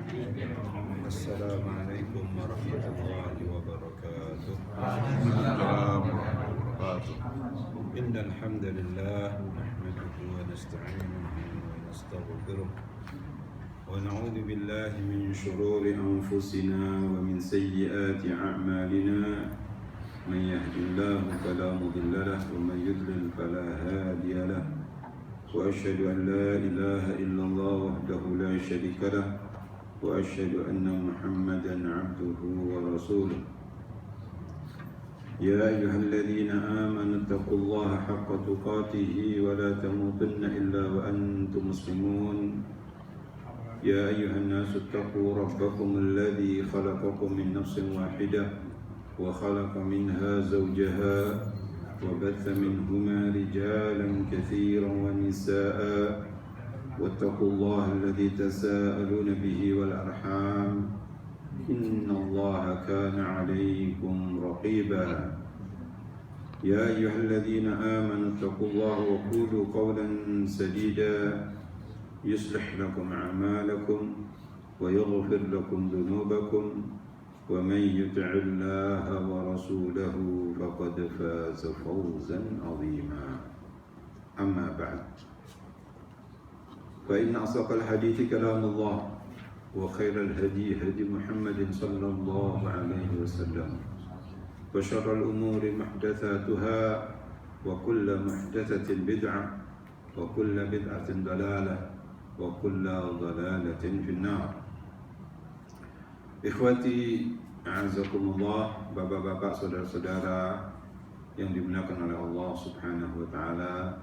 السلام عليكم ورحمة الله وبركاته. السلام ورحمة الله وبركاته. إن الحمد لله نحمده ونستعينه ونستغفره ونعوذ بالله من شرور أنفسنا ومن سيئات أعمالنا. من يهد الله فلا مضل له ومن يضلل فلا هادي له. وأشهد أن لا إله إلا الله وحده لا شريك له وأشهد أن محمدا عبده ورسوله. يا أيها الذين آمنوا اتقوا الله حق تقاته ولا تموتن إلا وأنتم مسلمون. يا أيها الناس اتقوا ربكم الذي خلقكم من نفس واحدة وخلق منها زوجها وبث منهما رجالا كثيرا ونساء واتقوا الله الذي تساءلون به والأرحام إن الله كان عليكم رقيبا. يا أيها الذين آمنوا اتقوا الله وقولوا قولا سديدا يصلح لكم أعمالكم ويغفر لكم ذنوبكم ومن يطع الله ورسوله فقد فاز فوزا عظيما. أما بعد، فإن أصدق الحديث كلام الله وخير الهدي هدي محمد صلى الله عليه وسلم وشر الأمور محدثاتها وكل محدثة بدعة وكل بدعة ضلالة وكل ضلالة في النار. Ikhwati a'azakumullah, bapak-bapak, saudara-saudara yang dimuliakan oleh Allah Subhanahu wa taala.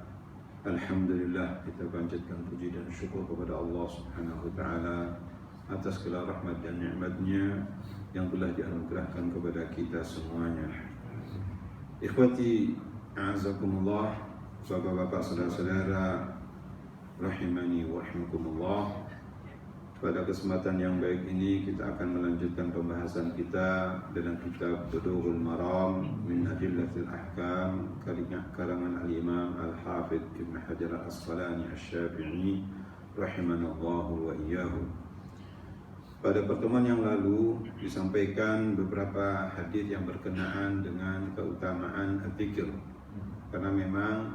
Alhamdulillah, kita panjatkan puji dan syukur kepada Allah Subhanahu wa taala atas segala rahmat dan nikmat-Nya yang telah dianugerahkan kepada kita semuanya. Ikhwati a'azakumullah, bapak-bapak, saudara-saudara rahimani wa rahimakumullah. Pada kesempatan yang baik ini kita akan melanjutkan pembahasan kita dalam kitab Bulughul Maram min Adillatil Ahkam karangan Al-Imam Al-Hafidh Ibn Hajar Al-Asqalani Asy-Syafi'i rahimanallahu wa iyyahu. Pada pertemuan yang lalu disampaikan beberapa hadis yang berkenaan dengan keutamaan dzikir, karena memang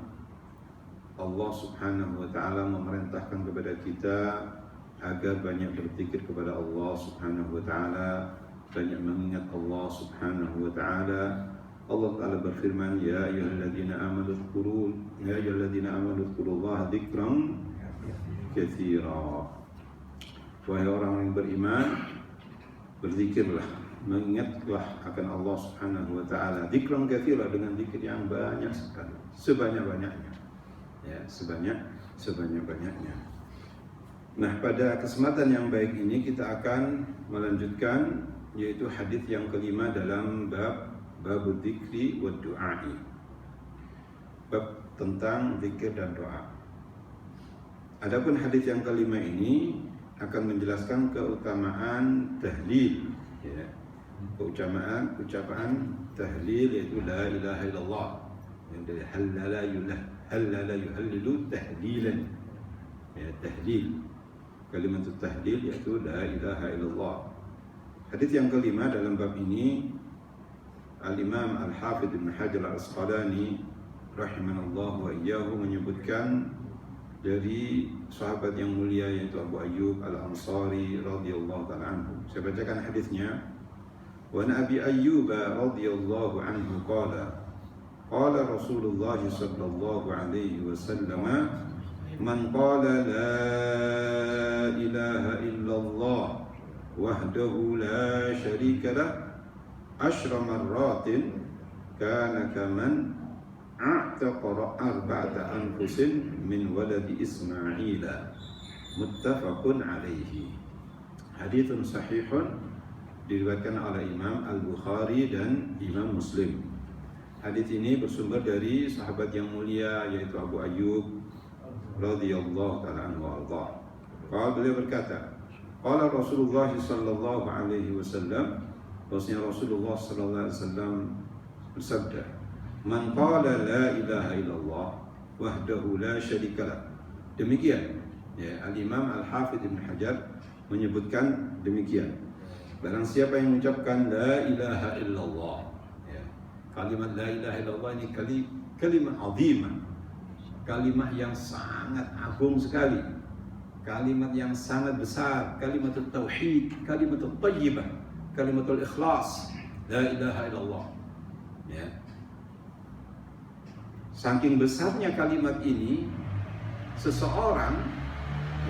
Allah Subhanahu wa taala memerintahkan kepada kita agar banyak berzikir kepada Allah Subhanahu wa taala, banyak mengingat Allah Subhanahu wa taala. Allah taala berfirman, ya ayyuhalladzina amanu dzkurullaha dzikran katsira. Wahai orang yang beriman, berzikirlah, mengingatlah akan Allah Subhanahu wa taala dzikran katsira, dengan zikir yang banyak sekali, sebanyak-banyaknya. Ya, sebanyak-banyaknya. Nah, pada kesempatan yang baik ini kita akan melanjutkan, yaitu hadis yang kelima dalam bab dzikri wa du'ai, bab tentang zikir dan doa. Adapun hadis yang kelima ini akan menjelaskan keutamaan tahlil, ya, ucapan tahlil, yaitu la ilaha illallah, yang dari halala yuhallilu tahlilan, ya, tahlil, kalimat tahlil, yaitu la ilaha illallah. Hadis yang kelima dalam bab ini Al-Imam Al-Hafidh Ibn Hajar Al-Asqalani rahimanallahu wa iyyahu menyebutkan dari sahabat yang mulia, yaitu Abu Ayyub Al-Ansari radhiyallahu ta'ala anhu. Saya bacakan hadisnya. Wa Abi Ayyub radhiyallahu anhu qala Rasulullah sallallahu alaihi wasallam, man qala la ilaha illallah wahdahu la syarika lah ashra marratin kana kaman a'taqa arba'ata anfusin min waladi Ismaila, muttafaqun alaihi. Haditsun sahihun, diriwayatkan oleh Imam Al-Bukhari dan Imam Muslim. Hadis ini bersumber dari sahabat yang mulia, yaitu Abu Ayyub radhiyallahu ta'ala anhu wa ardhah. Beliau berkata, qala Rasulullah sallallahu alaihi wasallam, bahwasanya Rasulullah sallallahu alaihi wasallam bersabda, man qala la ilaha illallah wahdahu la syarikalah. Demikian, ya, Al-Imam Al-Hafidh Ibn Hajar menyebutkan demikian. Barang siapa yang mengucapkan la ilaha illallah, ya. Kalimat la ilaha illallah ini kalimat azimah, kalimat yang sangat agung sekali, kalimat yang sangat besar, kalimat tauhid, kalimat thayyibah, kalimat ikhlas, la ilaha illallah, ya. Saking besarnya kalimat ini, seseorang,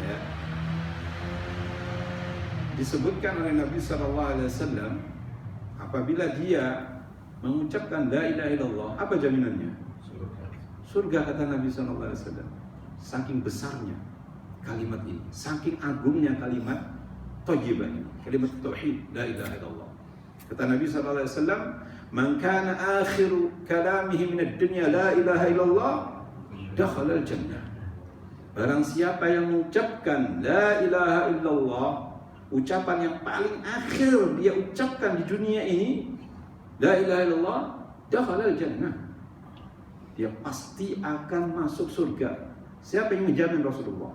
ya, disebutkan oleh Nabi SAW, apabila dia mengucapkan la ilaha illallah, apa jaminannya? Surga, kata Nabi SAW. Saking besarnya kalimat ini, saking agungnya kalimat thayyibah ini, kalimat tauhid, la ilaha illallah. Kata Nabi SAW, man kana akhiru kalamihi minad dunya la ilaha illallah dakhala al-jannah. Barang siapa yang mengucapkan la ilaha illallah, ucapan yang paling akhir dia ucapkan di dunia ini, la ilaha illallah, dakhala al-jannah, dia pasti akan masuk surga. Siapa yang menjamin? Rasulullah.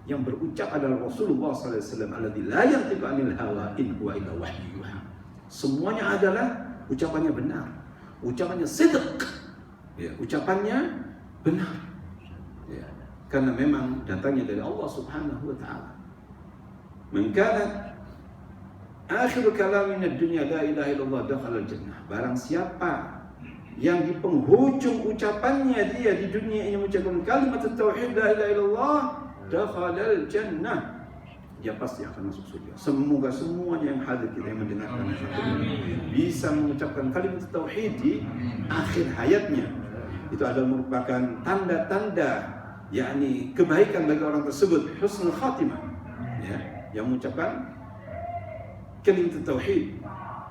Yang berucap adalah Rasulullah SAW, alladzi la yantiqu anil hawa in huwa illa wahyu yuha. Semuanya adalah ucapannya benar, ucapannya sidq, ya, ucapannya benar, ya, karena memang datangnya dari Allah Subhanahu wa taala. Man kana akhiru kalamin ad-dunya la ilaha illallah dakhala al-jannah. Barang siapa yang di penghujung ucapannya dia di dunia ini mengucapkan kalimat tauhid la ilaha illallah dakhala al-jannah, dia pasti akan masuk surga. Semoga semuanya yang hadir kita yang mendengarkan bisa mengucapkan kalimat tauhid di akhir hayatnya. Itu adalah merupakan tanda-tanda yakni kebaikan bagi orang tersebut, husnul khatimah, ya, yang mengucapkan kalimat tauhid,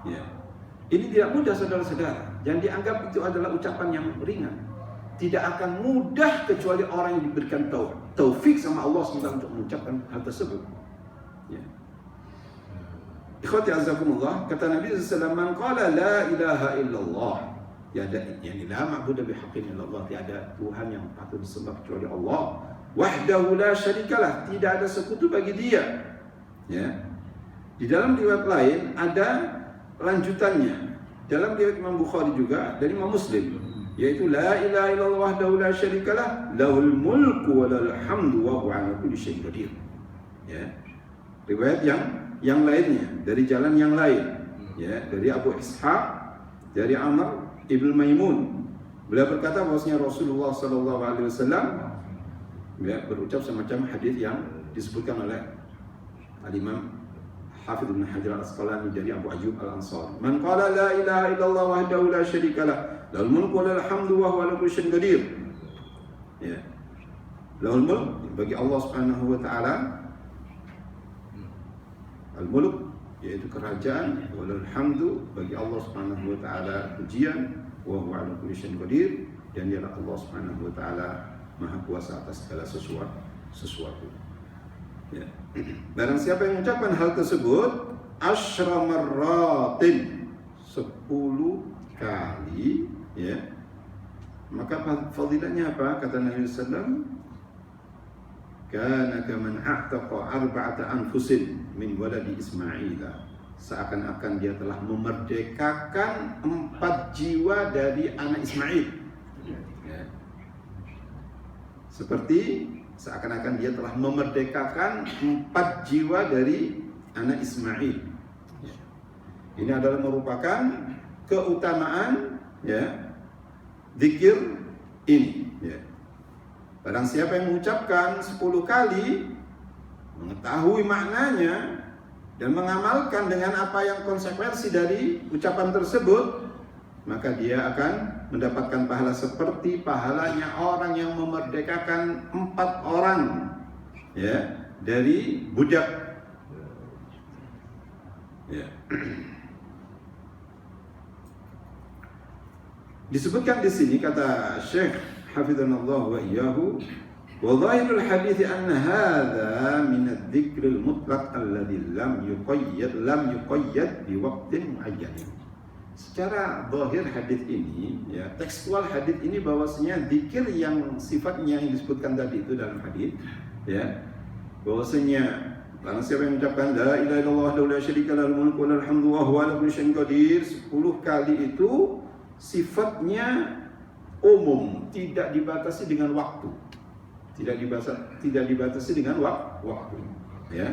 ya. Ini tidak mudah, saudara-saudara. Jangan dianggap itu adalah ucapan yang ringan. Tidak akan mudah kecuali orang yang diberikan taufik sama Allah SWT untuk mengucapkan hal tersebut, ya. Ikhwati azakumullah, kata Nabi SAW, man qala la ilaha illallah, tiada yang la ma'budu bihaqqin illallah, tiada Tuhan yang patut disembah kecuali Allah, wahdahu la syarikalah, tidak ada sekutu bagi dia, ya. Di dalam riwayat lain ada lanjutannya, dalam riwayat Imam Bukhari juga dari Imam Muslim, yaitu la ilaha illallah wahdahu la syarikalah lahul mulku wa lahul hamdu wa huwa ala kulli syai'in qadir, ya. Riwayat yang lainnya dari jalan yang lain, ya, dari Abu Ishaq dari Amr ibn Maimun, beliau berkata bahwasanya Rasulullah SAW, ya, berucap semacam hadis yang disebutkan oleh Al-Imam Hafidz Ibn Hajar Al-Asqalani dari Abu Ayyub Al-Ansari, man qala la ilaha illallah wahdahu la syarikalah lahul mulku wa lahul hamdu wa huwa ala kulli syai'in qadir, ya. Lahul mulk bagi Allah Subhanahu wa taala, al-mulk yaitu kerajaan, wa lahul hamdu bagi Allah Subhanahu wa taala pujian, wa huwa ala kulli syai'in qadir, dan dia Allah Subhanahu wa taala maha kuasa atas segala sesuatu. Ya. Barang siapa yang mengucapkan hal tersebut asyra marratin, 10 kali, ya, maka fadilahnya apa? Kata Nabi SAW, kana kaman a'taqa arba'ata anfusin min waladi Ismaila, seakan-akan dia telah memerdekakan 4 jiwa dari anak Ismail, ya. Seperti seakan-akan dia telah memerdekakan 4 jiwa dari anak Ismail. Ini adalah merupakan keutamaan, ya, zikir ini, ya. Barang siapa yang mengucapkan 10 kali, mengetahui maknanya dan mengamalkan dengan apa yang konsekuensi dari ucapan tersebut, maka dia akan mendapatkan pahala seperti pahalanya orang yang memerdekakan 4 orang, ya, dari budak, ya. Disebutkan di sini, kata Syekh Hafizanallah wa iyyahu, wa dhahirul hadits anna hadza min adz-dzikril mutlaq alladzi lam yuqayyad bi waqtin muayyan. Secara zahir hadis ini, ya, tekstual hadis ini bahwasanya zikir yang sifatnya yang disebutkan tadi itu dalam hadis, ya, bahwasanya Barang siapa yang mengucapkan la ilaha illallah wahdahu la syarika lahu lahul mulku wa lahul hamdu wa huwa ala kulli syai'in qadir 10 kali itu sifatnya umum, tidak dibatasi dengan waktu. Tidak dibatasi dengan waktu. Ya.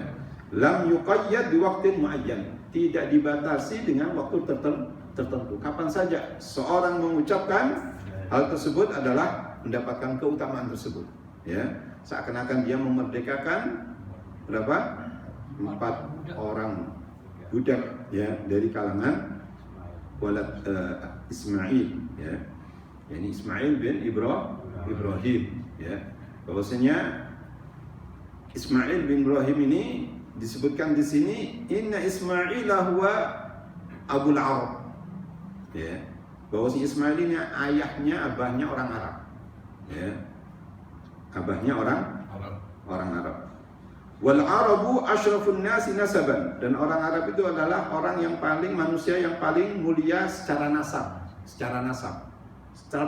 Lam yuqayyad bi waqtin muayyan. Tidak dibatasi dengan waktu tertentu. Kapan saja seorang mengucapkan hal tersebut adalah mendapatkan keutamaan tersebut. Ya. Seakan-akan dia memerdekakan berapa? 4 orang budak ya dari kalangan walad Ismail ya. Yani Ismail bin Ibrahim ya. Bahwasanya Ismail bin Ibrahim ini disebutkan di sini inna Ismaila huwa Abul Arab. Ya. Bahwasanya Ismail ini ayahnya, abahnya orang Arab. Ya. Abahnya orang Arab. Wal Arabu asyrafun nasi nasaban, dan orang Arab itu adalah orang yang paling manusia yang paling mulia secara nasab. Secara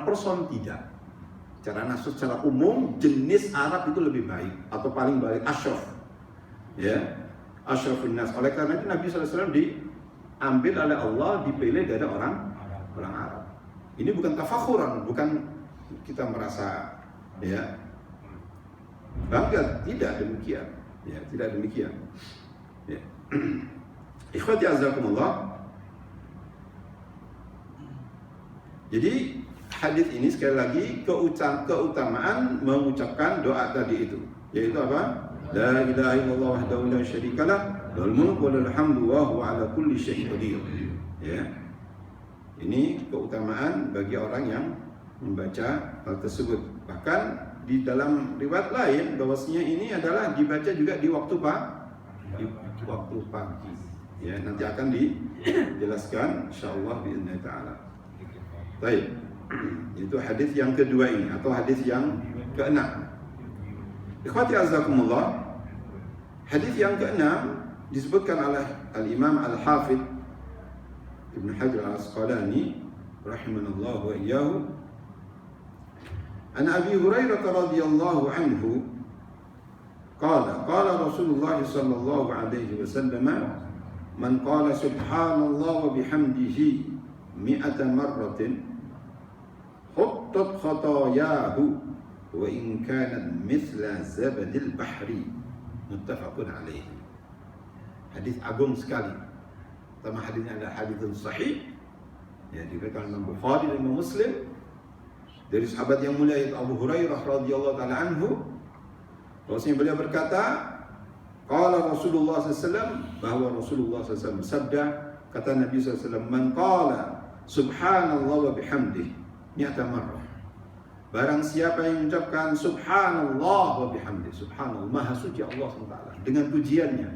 person tidak. Secara nasab, secara umum jenis Arab itu lebih baik atau paling baik, asyraf. Ya, asyrafun nas. Oleh karena itu Nabi SAW diambil oleh Allah, dipilih dari orang Arab. Ini bukan tafakhuran, bukan kita merasa ya bangga, tidak demikian. Ya, tidak demikian. Ya. Ikhwati azakumullah. Jadi hadis ini sekali lagi keutamaan mengucapkan doa tadi itu, yaitu apa? La ilaha illallah wahdahu la syarikalah lahul mulku wa lahul hamdu wa huwa ala kulli syai'in qadir. Ya. Ini keutamaan bagi orang yang membaca hal tersebut. Bahkan di dalam riwayat lain bahwasanya ini adalah dibaca juga di waktu pagi. Ya, nanti akan dijelaskan insyaallah باذن taala. Baik. Itu hadis yang kedua ini atau hadis yang keenam. Ikhwati azakumullah. Hadis yang keenam disebutkan oleh Al-Imam Al-Hafidz Ibn Hajar Al-Asqalani rahimanallahu wa iyyahu. An Abi Hurairah radhiyallahu anhu qala Rasulullah sallallahu alaihi wasallam man qala subhanallah wa bihamdihi 100 marratin huttat khatayahu wa in kanat mithla zabadil bahri, muttafaqun alaihi. Hadis agung sekali. Pertama hadisnya adalah hadis sahih yang diriwayatkan Imam Bukhari dan Imam Muslim dari sahabat yang mulia yaitu Abu Hurairah radhiyallahu taala anhu, bahwasanya beliau berkata, qala Rasulullah SAW, bahwa Rasulullah SAW bersabda, kata Nabi SAW, man qala subhanallah wa bihamdih 100 marrah. Barang siapa yang mengucapkan subhanallah wa bihamdih, subhanallah, maha suci Allah SWT dengan pujiannya.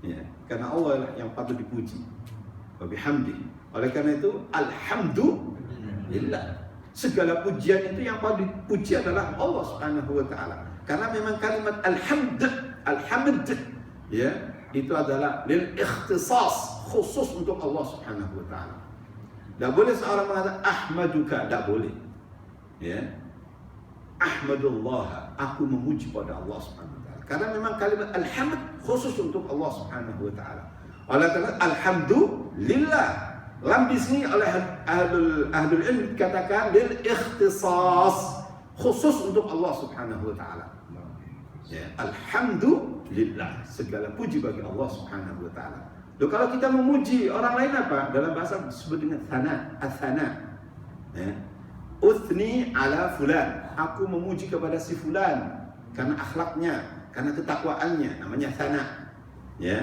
Ya, karena Allah lah yang patut dipuji. Wa bihamdih. Oleh karena itu alhamdulillah. Segala pujian itu yang paling dipuji adalah Allah Subhanahu wa taala. Karena memang kalimat alhamd ya, itu adalah lil ikhtisas, khusus untuk Allah Subhanahu wa taala. Tidak boleh seorang mengatakan ahmaduka, tidak boleh. Ya. Ahmadullah, aku memuji pada Allah Subhanahu wa taala. Karena memang kalimat alhamd khusus untuk Allah Subhanahu wa taala. Oleh karena alhamdulillah, lam di sini oleh ahlul ilm dikatakan lil ikhtisas, khusus untuk Allah Subhanahu wa taala. Ya, alhamdulillah, segala puji bagi Allah Subhanahu wa taala. Loh, kalau kita memuji orang lain apa? Dalam bahasa disebut dengan thana. Ya. Uthni ala fulan, aku memuji kepada si fulan karena akhlaknya, karena ketakwaannya, namanya thana. Ya.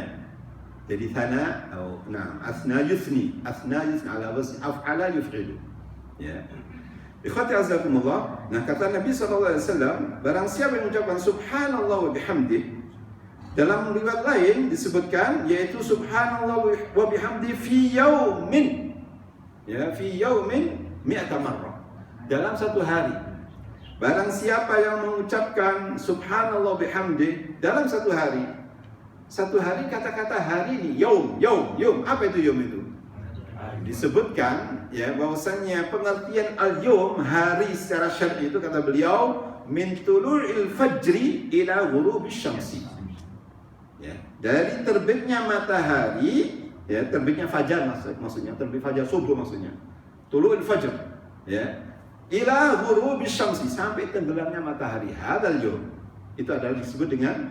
Jadi thana atau asna yusni ala wazn af'ala yuf'ilu. Ya. Ikhwati azakumullah. Nah, kata Nabi SAW, barang siapa yang mengucapkan subhanallah wa bihamdih, dalam riwayat lain disebutkan yaitu subhanallah wa bihamdih fi yaumin. Ya, fi yaumin 100 marrah. Dalam satu hari. Barang siapa yang mengucapkan subhanallah bihamdih dalam satu hari. Satu hari, kata-kata hari ini yaum. Apa itu yaum itu? Disebutkan ya bahwasanya pengertian al-yaum, hari secara syar'i itu kata beliau min tulu'il fajri ila ghurubisy syamsi. Ya, dari terbitnya matahari, ya, terbitnya fajar maksudnya, terbit fajar subuh maksudnya. Tulu'ul fajr, ya. Ila ghurubis syamsi, sampai tenggelamnya matahari. Hadzal yawm. Itu adalah disebut dengan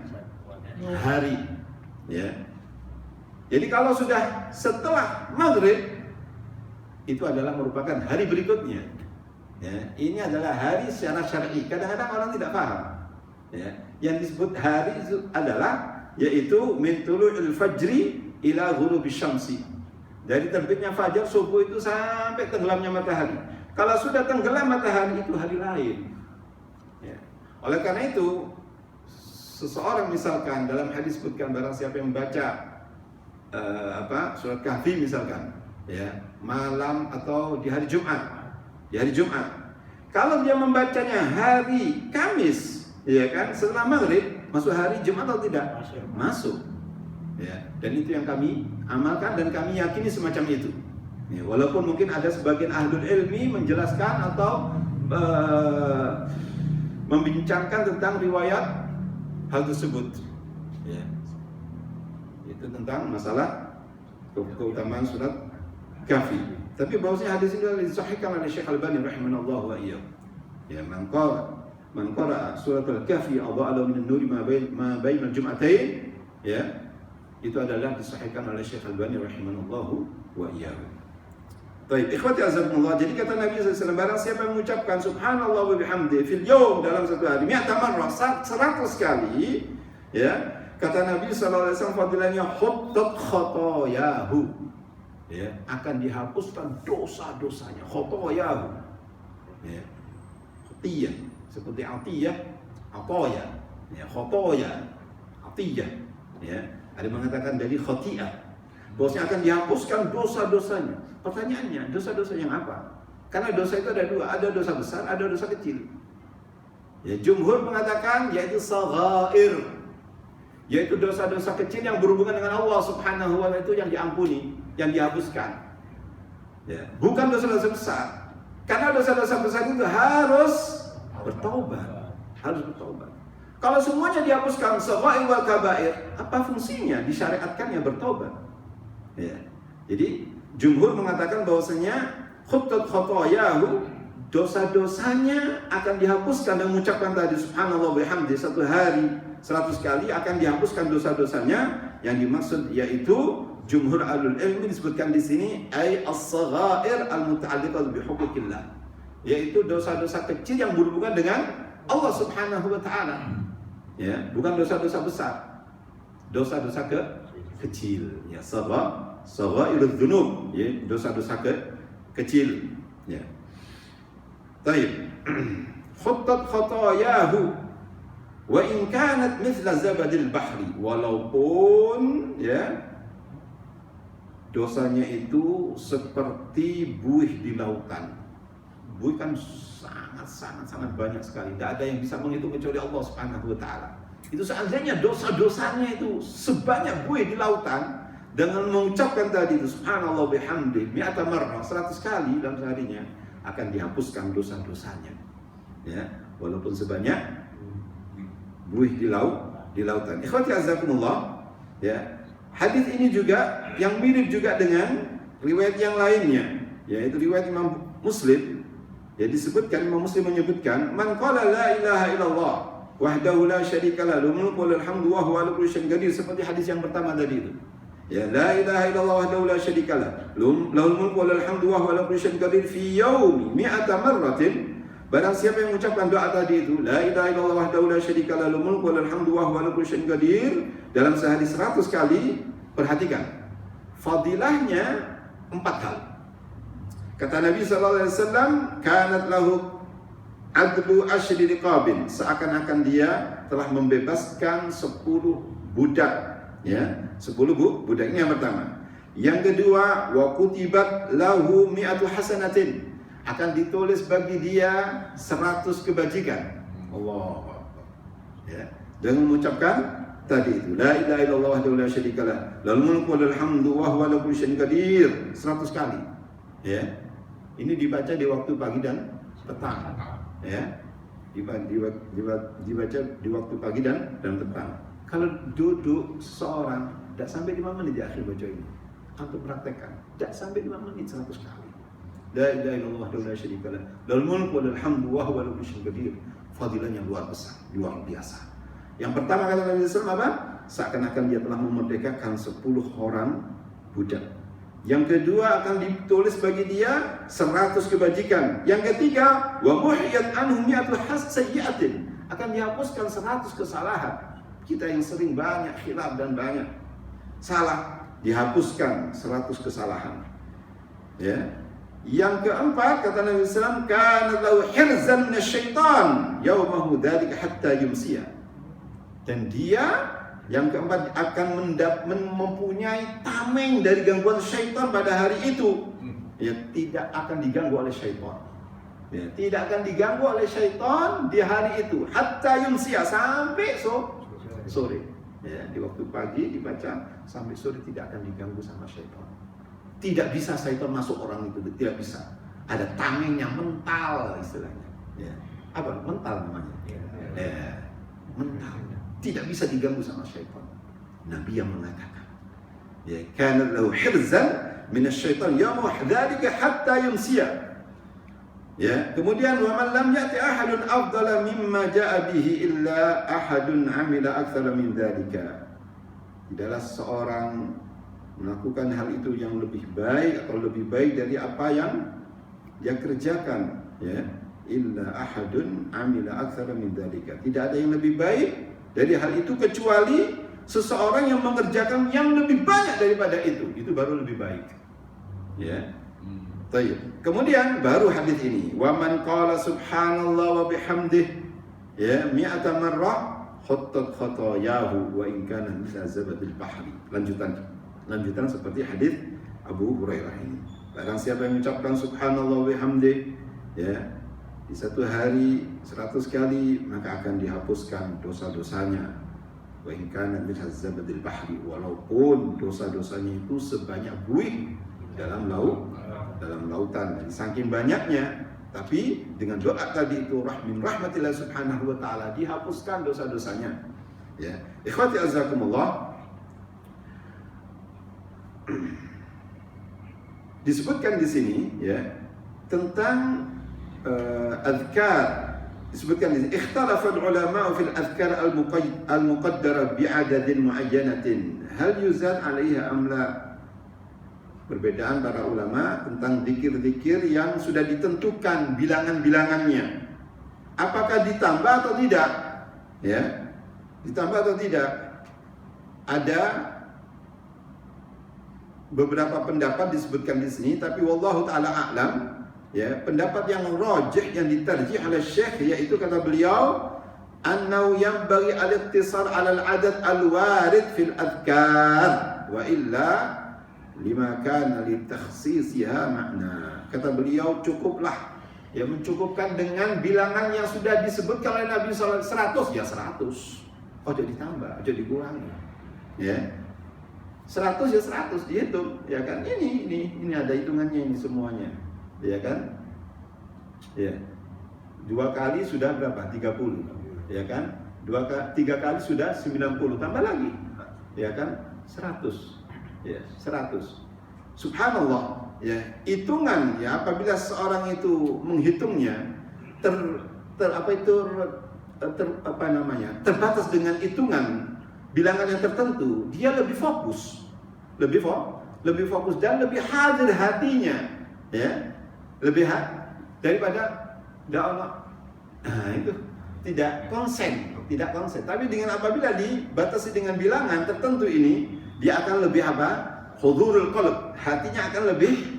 hari, ya. Jadi kalau sudah setelah maghrib, itu adalah merupakan hari berikutnya. Ya, ini adalah hari secara syar'i. Kadang-kadang orang tidak paham. Ya, yang disebut hari itu adalah yaitu min tulu'il fajri ila ghurubis syamsi. Dari terbitnya fajar subuh itu sampai tenggelamnya matahari. Kalau sudah tenggelam matahari itu hari lain. Ya. Oleh karena itu seseorang misalkan dalam hadis sebutkan barang siapa yang membaca surat Kahfi misalkan, ya, malam atau di hari Jumat. Di hari Jumat. Kalau dia membacanya hari Kamis, ya kan, setelah maghrib, masuk hari Jumat atau tidak? Masuk. Ya, dan itu yang kami amalkan dan kami yakini semacam itu. Ya, walaupun mungkin ada sebagian ahlul ilmi menjelaskan atau membincangkan tentang riwayat hal tersebut. Ya. Itu tentang masalah keutamaan surat Kahfi. Tapi bahwasanya hadis ini disahihkan oleh Syekh Al-Albani rahimahullah wa iyyahu. Ya, man qara surat Al-Kahfi adha'a lahu min an-nuri ma baina al-jum'atain, ya. Itu adalah disahihkan oleh Syekh Al-Albani rahimahullah wa iyyahu. Baik, ikhwati azakumullah. Jadi kata Nabi SAW, barang siapa yang mengucapkan subhanallah wa bihamdi fil yawm, dalam satu hari, mi'ata marrah, 100 kali, ya. Kata Nabi SAW, fadilahnya huttat khotoyahu. Ya, akan dihapuskan dosa-dosanya, khotoyahu, ya, khotiyah, seperti atiyah, atoya, ya, khotoya, atiyah, ya, ada mengatakan dari khotiyah, bahwasanya akan dihapuskan dosa-dosanya. Pertanyaannya, dosa-dosa yang apa? Karena dosa itu ada dua, ada dosa besar, ada dosa kecil. Ya, jumhur mengatakan yaitu saghair, yaitu dosa-dosa kecil yang berhubungan dengan Allah Subhanahu wa ta'ala, itu yang diampuni, yang dihapuskan. Ya, bukan dosa-dosa besar. Karena dosa-dosa besar itu harus bertaubat, harus bertaubat. Kalau semuanya dihapuskan, saghair wal kabair, apa fungsinya disyariatkannya bertaubat? Ya. Jadi jumhur mengatakan bahwasanya khuttat khotoyahu, dosa-dosanya akan dihapuskan dan mengucapkan tadi subhanallah bihamdi satu hari 100 kali akan dihapuskan dosa-dosanya. Yang dimaksud yaitu jumhur ahlul ilmi disebutkan di sini ay as-saghair al-muta'alliqah bi huquqillah, yaitu dosa-dosa kecil yang berhubungan dengan Allah Subhanahu wa taala. Ya, bukan dosa-dosa besar. Dosa-dosa kecil, ya, saghairudz dzunub, ya, dosa-dosa kecil, ya. Baik. Khuttat khotoyahu wa in kanat mithla zabadil bahri, walaupun, ya, dosanya itu seperti buih di lautan. Buih kan sangat banyak sekali. Tidak ada yang bisa menghitung kecuali Allah Subhanahu wa taala. Itu seandainya dosa-dosanya itu sebanyak buih di lautan, dengan mengucapkan tadi itu subhanallah bihamdi mi'ata marrah 100 kali dalam seharinya, akan dihapuskan dosa-dosanya. Ya, walaupun sebanyak buih di lautan. Ikhwati azakumullah, ya. Hadis ini juga yang mirip juga dengan riwayat yang lainnya, yaitu riwayat Imam Muslim. Ya, disebutkan, Imam Muslim menyebutkan, man qala la ilaha illallah wahdahu la syarika lahu mulku wa lahul hamdu wa huwa ala kulli syai'in qadir, seperti hadis yang pertama tadi itu. Ya, la ilaha illallah wahdahu la syarika lahu lahul mulku wa lahul hamdu wa huwa ala kulli syai'in qadir fi yaumi mi'ata marratin. Barang siapa yang mengucapkan doa tadi itu, la ilaha illallah wahdahu la syarika lahu mulku wa lahul hamdu wa huwa ala kulli syai'in qadir, dalam sehari 100 kali, perhatikan fadilahnya 4 hal. Kata Nabi SAW, kanat lahu adlu asyri riqabin, seakan-akan dia telah membebaskan 10 budak, ya, 10 budak. Ini yang pertama. Yang kedua, wa kutibat lahu mi'atu hasanatin, akan ditulis bagi dia 100 kebajikan. Allah, ya, dengan mengucapkan tadi itu la ilaha illallah wahdahu la syarika lah lahul mulku wa lahul hamdu wa huwa ala kulli syai'in qadir 100 kali. Ya, ini dibaca di waktu pagi dan petang, ya, dibaca di waktu pagi dan petang. Kalau duduk seseorang tidak sampai 5 menit di akhir baca ini, untuk praktekkan tidak sampai 5 menit 100 kali. La ilaha illallah wa la syarika lah, lahul mulku wa lahul hamdu wa huwa ala kulli syai'in qadir. Fadilahnya luar besar, luar biasa. Yang pertama kata Nabi SAW apa? Seakan-akan dia telah memerdekakan 10 orang budak. Yang kedua akan ditulis bagi dia 100 kebajikan. Yang ketiga, wa muhiyat anhu mi'atu sayyi'atin, akan dihapuskan 100 kesalahan. Kita yang sering banyak khilaf dan banyak salah, dihapuskan 100 kesalahan. Ya. Yang keempat kata Nabi SAW, kana lahu hirzan minasyaitan yaumahu dzalika hatta yumsiya. Dan dia yang keempat akan mempunyai tameng dari gangguan syaitan pada hari itu. Ya, tidak akan diganggu oleh syaitan. Ya, tidak akan diganggu oleh syaitan di hari itu hatta yumsiya, sampai sore. Ya, di waktu pagi dibaca sampai sore tidak akan diganggu sama syaitan. Tidak bisa syaitan masuk orang itu, tidak bisa. Ada tamengnya, mental istilahnya. Ya. Apa? Mental namanya. Ya. Mental. Tidak bisa diganggu sama syaitan. Nabi yang mengatakan, ya, kana lahu hirzan minasyaitan yawma dzalika hatta yumsiya. Ya, kemudian wa man lam ya'ti ahadun afdala mimma ja'a bihi illa ahadun 'amila aktsara min dzalika. Tidaklah seorang melakukan hal itu yang lebih baik atau lebih baik dari apa yang dia kerjakan, ya, illa ahadun 'amila aktsara min dzalika. Tidak ada yang lebih baik dari hal itu kecuali seseorang yang mengerjakan yang lebih banyak daripada itu baru lebih baik. Ya. Baik. Kemudian baru hadis ini, wa man qala subhanallah wa bihamdih, ya, mi'ata marrah khattat khatayahu wa in kana mithla zabadil bahri. Lanjutan seperti hadis Abu Hurairah ini. Barang siapa yang mengucapkan subhanallah wa bihamdih, ya, di satu hari 100 kali, maka akan dihapuskan dosa-dosanya. Wa in kana mithla zabadil bahri, walaupun dosa-dosanya itu sebanyak buih dalam lautan. Dan saking banyaknya, tapi dengan doa tadi itu min rahmatillah subhanahu wa ta'ala, dihapuskan dosa-dosanya. Ya, ikhwati azakumullah, disebutkan di sini, ya, tentang azkar. Disebutkan di sini, ikhtalafa ulama fil azkar al-muqaddara bi'adadin muayyanatin hal yuzad 'alaiha am la. Perbedaan para ulama tentang zikir-zikir yang sudah ditentukan bilangan-bilangannya. Apakah ditambah atau tidak? Ya. Ditambah atau tidak? Ada beberapa pendapat disebutkan di sini, tapi wallahu taala a'lam, ya, pendapat yang rajih yang ditarjih oleh Syekh, yaitu kata beliau, annahu yanbaghi al-iqtisar 'ala al-'adad al-warid fil adhkar wa illa lima kana li takhsisiha makna. Kata beliau, cukuplah, ya, mencukupkan dengan bilangan yang sudah disebutkan oleh Nabi SAW. 100 ya 100, ojo ditambah, ojo dikurangi, ya. 100 ya 100 dihitung, ya kan. Ini ada hitungannya ini semuanya, ya kan. Ya, 2 kali sudah berapa? 30, ya kan. 3 kali sudah 90, tambah lagi, ya kan, 100. Ya, 100. Subhanallah, ya, hitungan, ya, apabila seorang itu menghitungnya terbatas dengan hitungan bilangan yang tertentu, dia lebih fokus, lebih fokus dan lebih hadir hatinya, ya, lebih daripada Allah. Nah, itu tidak konsen. Tapi dengan apabila dibatasi dengan bilangan tertentu ini, dia akan lebih apa? Hudhurul qalb, hatinya akan lebih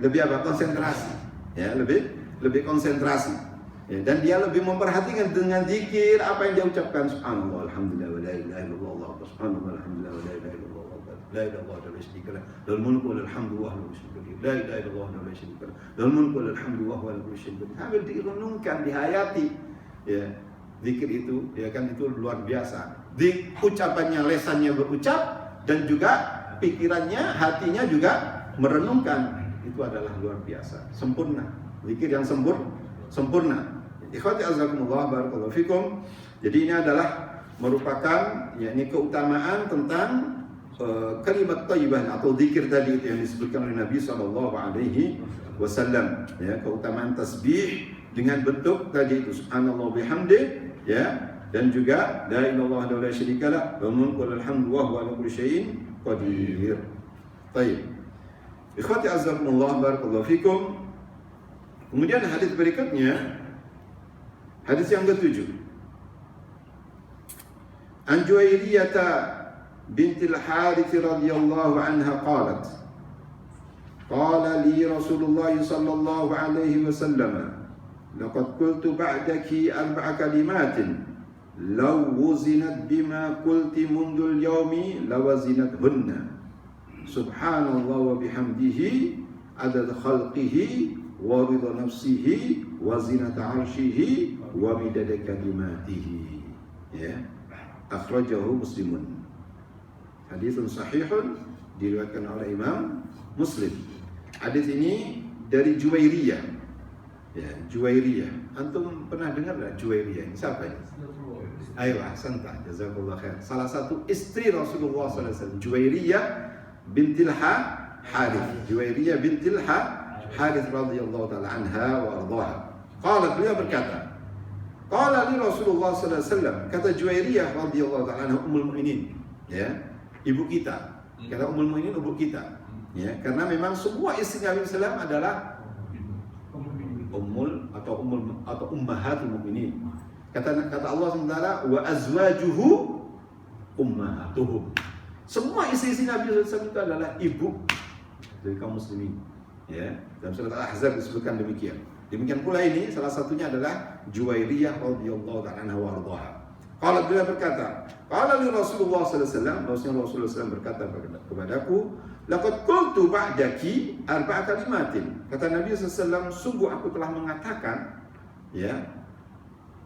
apa? Konsentrasi, ya, lebih konsentrasi, ya, dan dia lebih memperhatikan dengan zikir apa yang dia ucapkan. Subhanallah, alhamdulillah, wa la ilaha illallah, subhanallah, alhamdulillah, wa la ilaha illallah, la ilaha illallah wa la syarika lah, lahul mulku wa lahul hamdu wa huwa ala kulli syai'in qadir, la ilaha illallah wa la syarika lah, lahul mulku wa lahul hamdu wa huwa ala kulli syai'in qadir. Sambil direnungkan, dihayati, ya, zikir itu, ya kan, itu luar biasa. Di ucapannya, lesannya berucap, dan juga pikirannya, hatinya juga merenungkan. Itu adalah luar biasa, sempurna. Zikir yang sempurna. Ikhwati azakumullah, barakallahu fikum. Jadi ini adalah merupakan yakni keutamaan tentang kalimat thayyibah atau zikir tadi itu yang disebutkan oleh Nabi sallallahu alaihi wasallam, ya, keutamaan tasbih dengan bentuk tadi itu subhanallah bihamdi, ya, dan juga la ilaha illallah wa la syarikalah wa mulku wal hamdu wa huwa ala kulli syai'in qadir. Baik. Ikhwati azzakumullah barakallahu fikum. Kemudian hadis berikutnya, hadis yang ke-7. An Juwairiyah bintil Harith radhiyallahu anha qalat qala li Rasulullah sallallahu alaihi wasallam laqad qultu ba'daki arba'a kalimatin law wuzinat bima qulti mundul yawmi lawazinathunna subhanallah wa bihamdihi adad khalqihi wa ridha nafsihi wa zinata 'arsyihi wa midada kalimatihi. Ya, akhrajahu Muslimun. Haditsun sahihun, diriwayatkan oleh Imam Muslim. Hadis ini dari Juwairiyah. Ya, Juwairiyah. Antum pernah dengar enggak Juwairiyah? Ini siapa ini? Ayo, ahsanta, jazakallahu khair. Salah satu istri Rasulullah sallallahu alaihi wasallam, Juwairiyah bintil Harith. Juwairiyah bintil Harith radhiyallahu taala anha wa ardhaha. Qalat, beliau berkata, qala li Rasulullah sallallahu alaihi wasallam, kata Juwairiyah radhiyallahu taala anha, ummul mukminin, ya, ibu kita. Kata ummul mukminin, ibu kita. Ya, karena memang semua istri Nabi sallallahu alaihi wasallam adalah ummul atau ummahatul mukminin. Kata Allah SWT, wa azwajuhu ummahatuhum. Semua istri-istri Nabi SAW itu adalah ibu dari kaum muslimin. Ya, dalam surat Al-Ahzab disebutkan demikian. Demikian pula ini salah satunya adalah Juwairiyah radhiyallahu ta'ala anha wa ardhaha. Qala, beliau berkata, qala li Rasulullah sallallahu alaihi wasallam, Rasulullah SAW berkata kepadaku, laqad qultu ba'daki arba'a kalimatin. Kata Nabi SAW, sungguh aku telah mengatakan, ya,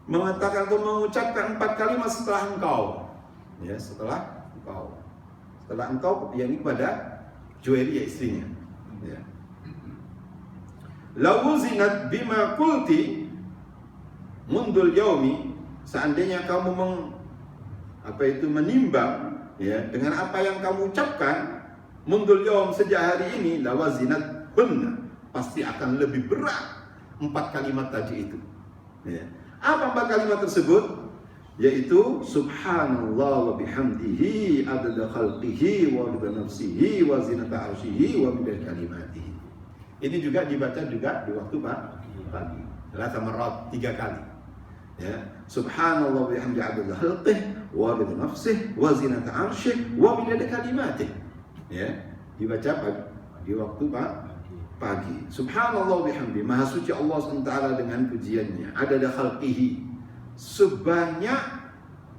mengatakan atau mengucapkan 4 kalimat setelah engkau. Ya, setelah engkau. Setelah engkau, yakni kepada Juwairiyah istrinya. Ya. Lawuzinat bima qulti mundul yaumi, seandainya kamu menimbang, ya, dengan apa yang kamu ucapkan mundul yaum, sejak hari ini, lawazinat benar, pasti akan lebih berat 4 kalimat tadi itu. Ya. Apa 4 kalimat tersebut? Yaitu subhanallah wa bihamdihi adada khalqihi wa ridha nafsihi wa zinata 'arsyihi wa midad kalimatihi. Ini juga dibaca juga di waktu pagi. 3 marat, 3 kali. Ya, subhanallah wa bihamdihi adada khalqihi wa ridha nafsihi wa zinata 'arsyihi wa midad kalimatihi. Ya, dibaca di waktu pagi. Subhanallah wa bihamdihi, maha suci Allah SWT dengan pujiannya. Adada khalqihi, sebanyak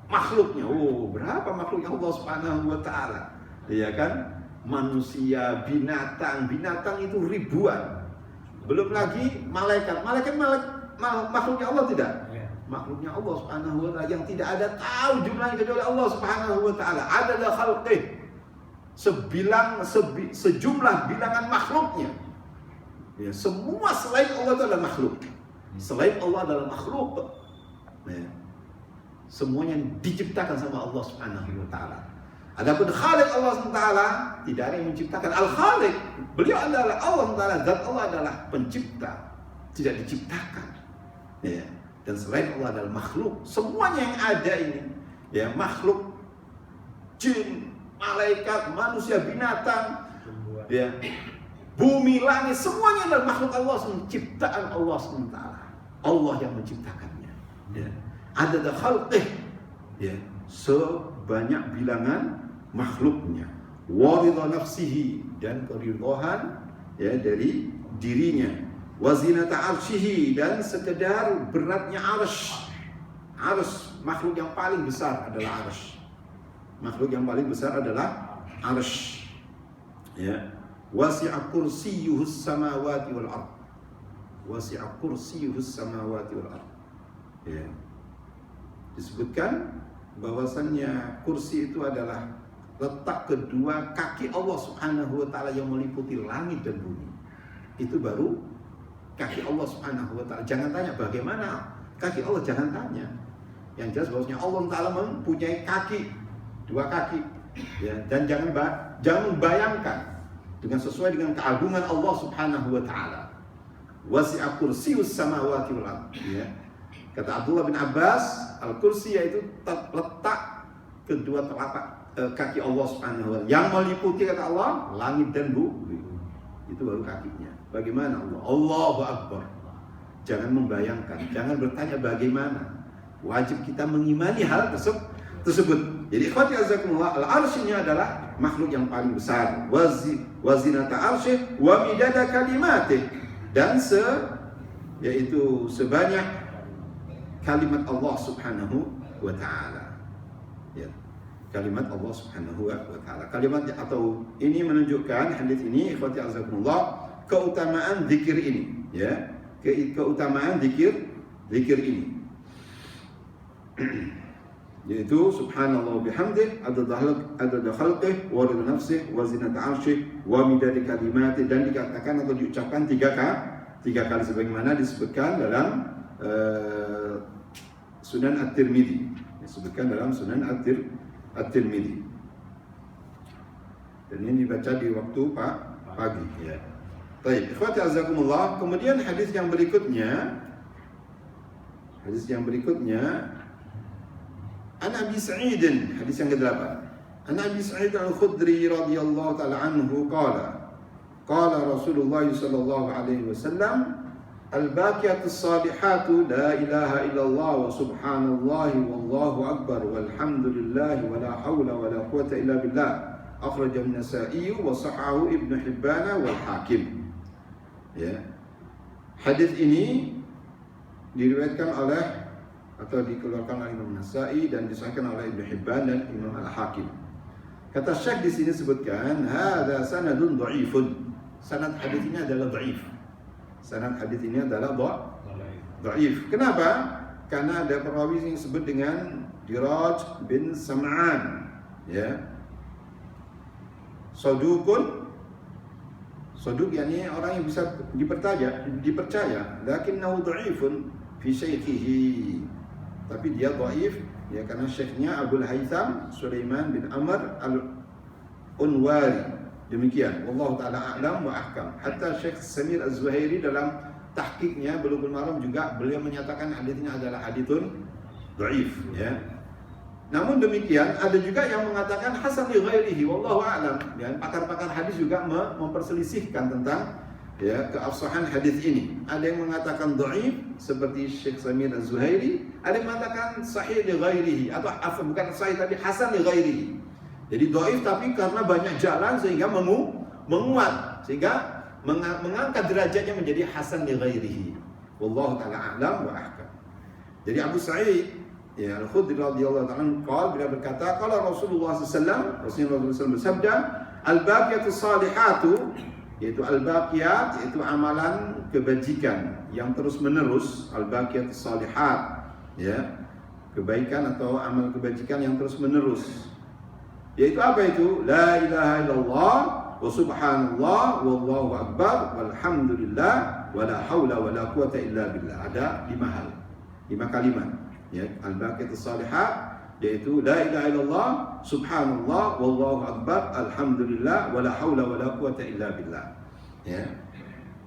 makhluknya. Oh, berapa makhluknya Allah Subhanahu wa taala? Iya kan? Manusia, binatang itu ribuan. Belum lagi malaikat. Makhluknya Allah tidak? Makhluknya Allah Subhanahu wa taala yang tidak ada tahu jumlahnya kecuali Allah Subhanahu wa taala. Adada khalqih, sejumlah bilangan makhluknya. Ya, semua selain Allah adalah makhluk. Selain Allah adalah makhluk. Ya. Semuanya diciptakan sama Allah Subhanahu wa taala. Adapun Khaliq Allah SWT tidak ada yang menciptakan. Al-Khaliq, beliau adalah Allah SWT, zat Allah adalah pencipta, tidak diciptakan. Ya. Dan selain Allah adalah makhluk. Semuanya yang ada ini, ya, makhluk, jin, malaikat, manusia, binatang, ya, bumi, langit, semuanya adalah makhluk Allah, ciptaan Allah SWT. Allah yang menciptakannya. Ya. Ada khalqih, ya, sebanyak bilangan makhluknya. Wa ridha nafsihi, dan keridhaan, ya, dari dirinya. Wa zinata 'arsyihi, dan sekedar beratnya arsy. Arsy, makhluk yang paling besar adalah arsy. Makhluk yang paling besar adalah arsy. Ya. Wasi'a kursiyyuhus samawati wal ardh. Wasi'a kursiyyuhus samawati wal ardh. Ya. Disebutkan bahwasannya kursi itu adalah letak kedua kaki Allah Subhanahu wa taala yang meliputi langit dan bumi. Itu baru kaki Allah Subhanahu wa taala. Jangan tanya bagaimana kaki Allah, jangan tanya. Yang jelas bahwasanya Allah Ta'ala mempunyai kaki, 2 kaki. Ya, dan jangan bayangkan dengan sesuai dengan keagungan Allah Subhanahu wa Ta'ala. Wasi'a kursiyyus samawati wal ardh. Ya. Kata Abdullah bin Abbas, al-kursi yaitu letak kedua telapak kaki Allah Subhanahu wa Ta'ala. Yang meliputi kata Allah langit dan bumi. Itu baru kakinya. Bagaimana Allah? Allahu Akbar. Jangan membayangkan, jangan bertanya bagaimana. Wajib kita mengimani hal tersebut. Jadi ikhwati azakumullah, al-arsy ini adalah makhluk yang paling besar. Wazinata arsyih wa midada kalimatih. Dan yaitu sebanyak kalimat Allah Subhanahu wa Ta'ala. Ya. Kalimat Allah Subhanahu wa Ta'ala. Kalimat atau ini menunjukkan, hadis ini ikhwati azakumullah, keutamaan zikir ini, ya. Keutamaan zikir ini. Yaitu subhanallah bihamdih adada khalqih wa ridha nafsih wa zinata arsyih wa midada kalimati, dan dikatakan atau diucapkan 3 kali sebagaimana disebutkan dalam Sunan At-Tirmidzi. Disebutkan dalam Sunan At-Tirmidzi. Dan ini dibaca di waktu pagi, ya. Baik, ikhwati azakumullah. Kemudian hadis yang berikutnya An Abi Sa'id, hadis yang ke-8. An Abi Sa'id Al-Khudri radhiyallahu ta'ala anhu qala Rasulullah sallallahu alaihi wasallam, al-baqiyatus salihatu la ilaha illallah wa subhanallahi wallahu akbar walhamdulillahi wa la hawla wa la quwwata illa billah. Akhrajahu an-Nasa'i wa sahhahu Ibnu Hibban wal Hakim. Ya. Hadis ini diriwayatkan oleh atau dikeluarkan oleh Imam Nasa'i dan disahihkan oleh Ibnu Hibban dan Imam Al-Hakim. Kata Syekh di sini sebutkan hadza sanadun dhaifun. Sanad hadis ini adalah dhaif. Sanad hadis ini adalah dhaif. Kenapa? Karena ada perawi yang disebut dengan Diraj bin Sam'an, ya. Saduk yakni orang yang bisa dipercaya, lakinnahu dhaifun fi shaykhihi. Tapi dia dhaif ya karena syekhnya Abul Haytham Sulaiman bin Amr Al-Unwari. Demikian, wallahu taala a'lam wa ahkam. Hatta Syekh Samir Az-Zuhairi dalam tahqiqnya Bulughul Maram juga beliau menyatakan hadisnya adalah haditsun dhaif, ya. Namun demikian ada juga yang mengatakan hasan li ghairihi, wallahu a'lam. Ya, pakar-pakar hadis juga memperselisihkan tentang ya keabsahan hadis ini. Ada yang mengatakan dhaif seperti Syekh Samir Az-Zuhairi, ada yang mengatakan sahih li ghairihi atau bukan sahih tapi hasan li ghairihi. Jadi dhaif tapi karena banyak jalan sehingga menguat, sehingga mengangkat derajatnya menjadi hasan li ghairihi. Wallahu taala a'lam wa ahkam. Jadi Abu Sa'id ya Al-Khudri radhiyallahu ta'ala bila berkata qala Rasulullah sallallahu alaihi wasallam bersabda, al-baqiyatus salihatu, yaitu al-baqiyat yaitu amalan kebajikan yang terus menerus, al-baqiyatus salihat ya, kebaikan atau amal kebajikan yang terus menerus. Yaitu apa itu? La ilaha illallah wa subhanallah wallahu akbar walhamdulillah wa la haula wa la quwata illa billah. Ada 5 kalimat ya, al-baqiyatus salihat yaitu la ilaha illallah, subhanallah, wallahu akbar, alhamdulillah, wala haula wala quwata illa billah. Ya.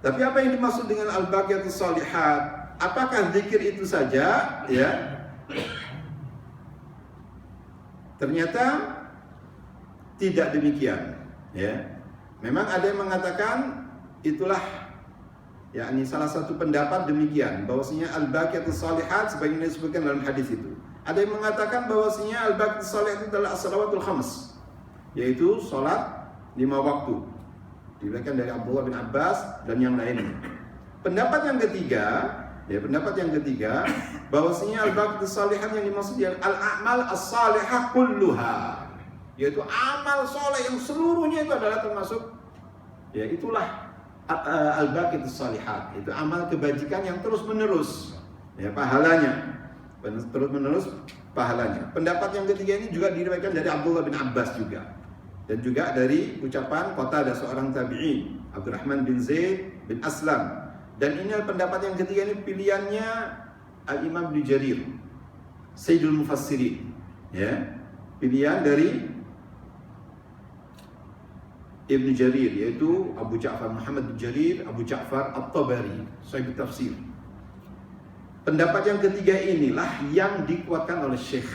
Tapi apa yang dimaksud dengan al-baqiyatus shalihat? Apakah zikir itu saja? Ya. Ternyata tidak demikian. Ya. Memang ada yang mengatakan itulah yakni salah satu pendapat demikian, bahwasanya al-baqiyatus shalihat sebagaimana disebutkan dalam hadis itu. Ada yang mengatakan bahwasanya al-baqiyatus shalihat itu adalah as-salawatul khams, yaitu salat 5 waktu. Diriwayatkan dari Abdullah bin Abbas dan yang lainnya. Pendapat yang ketiga, bahwasanya al-baqiyatus shalihat yang dimaksud al-a'mal as-salihah kulluha, yaitu amal soleh yang seluruhnya itu adalah termasuk ya itulah al-baqiyatus shalihat, itu amal kebajikan yang terus menerus ya pahalanya, terus menerus pahalanya. Pendapat yang ketiga ini juga diriwayatkan dari Abdullah bin Abbas juga, dan juga dari ucapan Qatadah seorang tabi'in, Abdurrahman bin Zaid bin Aslam. Dan ini pendapat yang ketiga ini pilihannya Al-Imam Ibnu Jarir. Sayyidul Mufassirin, ya, pilihan dari Ibnu Jarir, yaitu Abu Ja'far Muhammad bin Jarir Abu Ja'far At-Tabari, Sahih Tafsir. Pendapat yang ketiga inilah yang dikuatkan oleh Syekh,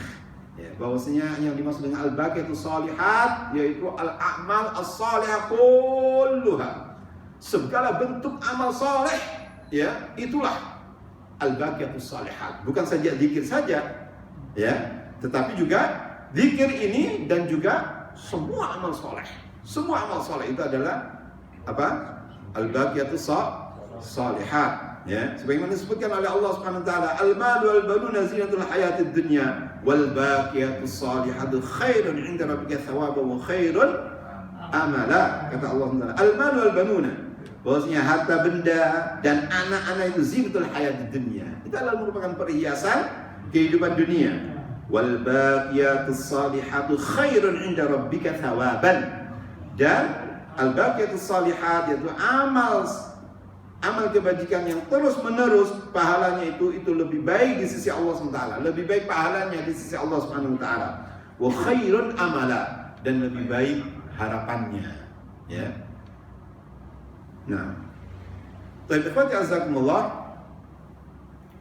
ya, bahwasanya yang dimaksud dengan al-baqiyatus shalihat yaitu al-a'mal as-salihah kulluha. Segala bentuk amal saleh, ya, itulah al-baqiyatus shalihat. Bukan saja zikir saja, ya, tetapi juga zikir ini dan juga semua amal saleh. Semua amal saleh itu adalah apa? Al-baqiyatus shalihat, ya. Sebagaimana disebutkan oleh Allah Subhanahu wa taala, al-malu wal banuna zinatul hayatid dunya wal baqiyatus salihatu khairun 'inda rabbika thawaban wa khairun amala. Kata Allah Subhanahu wa taala, al-malu wal banuna, bahwasanya harta benda dan anak-anak itu zinatul hayatid dunya. Itu adalah merupakan perhiasan kehidupan dunia. Wal baqiyatus salihatu khairun 'inda rabbika thawaban. Dan al-baqiyatus salihat yaitu amal kebajikan yang terus menerus, pahalanya itu lebih baik di sisi Allah SWT, lebih baik pahalanya di sisi Allah SWT. Wa khairun amala, dan lebih baik harapannya, ya. Nah, ikhwati azakumullah,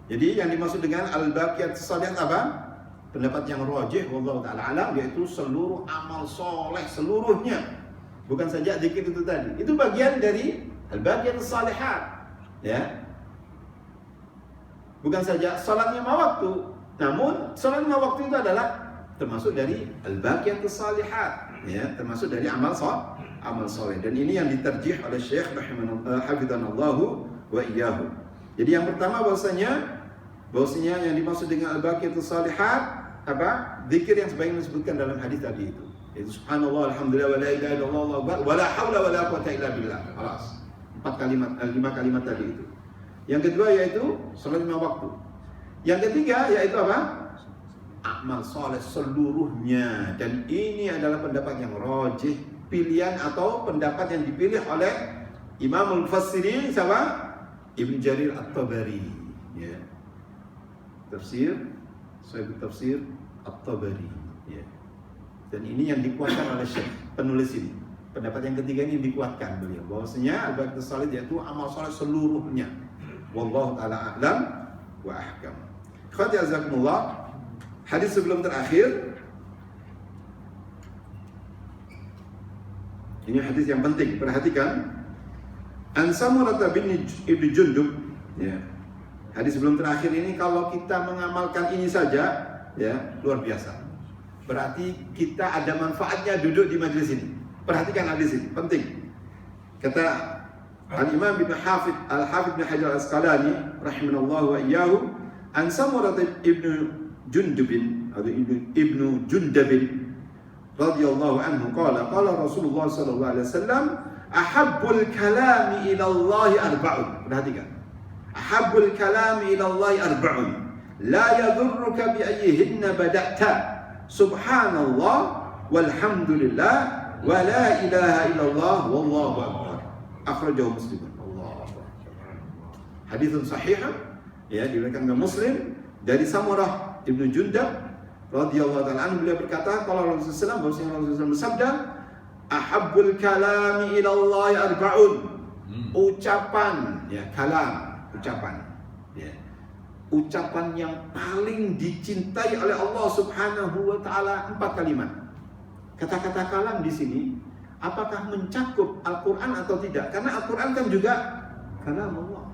jadi yang dimaksud dengan al-baqiyatus salihat apa? Pendapat yang rajih wallahu ta'ala alam, yaitu seluruh amal soleh seluruhnya. Bukan saja zikir itu tadi. Itu bagian dari al-baqiyatus shalihat, ya. Bukan saja salat lima waktu, namun salat lima waktu itu adalah termasuk dari al-baqiyatus shalihat, ya, termasuk dari amal saleh. Dan ini yang diterjih oleh Syekh hafizanallahu wa iyyahu. Jadi yang pertama bahwasanya yang dimaksud dengan al-baqiyatus shalihat apa? Zikir yang sebagaimana disebutkan dalam hadis tadi itu. Itu subhanallah, alhamdulillah, wa la ilaha illallah, Allahu akbar, wa la haula wa la quwwata illa billah. Alas. 5 kalimat tadi itu. Yang kedua yaitu salat 5 waktu. Yang ketiga yaitu apa? Amal saleh seluruhnya. Dan ini adalah pendapat yang rajih, pilihan atau pendapat yang dipilih oleh Imamul Mufassirin siapa? Ibnu Jarir At-Tabari, ya. Sahih Tafsir At-Tabari, ya. Dan ini yang dikuatkan oleh Syekh penulis ini. Pendapat yang ketiga ini dikuatkan beliau, bahwasanya al-baqiyatus shalihat yaitu amal saleh seluruhnya. Wallahu taala a'lam wa ahkam. Ikhwati azakumullah, hadis sebelum terakhir ini hadis yang penting, perhatikan. An Samurah bin Ibnu Jundub, ya. Hadis sebelum terakhir ini kalau kita mengamalkan ini saja, ya, luar biasa. Berarti kita ada manfaatnya duduk di majelis ini. Perhatikan hadis ini, penting. Kata Al-Imam Al-Hafidh bin Hajar Al-Asqalani rahimahullah wa iyyahu, an Samurah ibnu Jundubin atau ibnu Jundabin radhiyallahu anhu qala Rasulullah sallallahu alaihi wasallam, ahabbul kalami ila Allah arba'un. Perhatikan. Ahabbul kalami ila Allah arba'un. La yadhurruka bi ayyihinna bada'ta. Subhanallah walhamdulillah wa la ilaha illallah wallahu akbar. Akhrajahu Muslim. Allahu akbar. Haditsun sahih, ya, diriwayatkan oleh Muslim dari Samurah Ibnu Jundab radhiyallahu ta'ala anhu, beliau berkata kalau Rasulullah SAW bersabda, ahabbul kalami ila Allah arba'un. Ucapan, ya, kalam, ucapan, ya. Ucapan yang paling dicintai oleh Allah Subhanahu wa taala 4 kalimat. Kata-kata kalam di sini apakah mencakup Al-Qur'an atau tidak? Karena Al-Qur'an kan juga kalam Allah.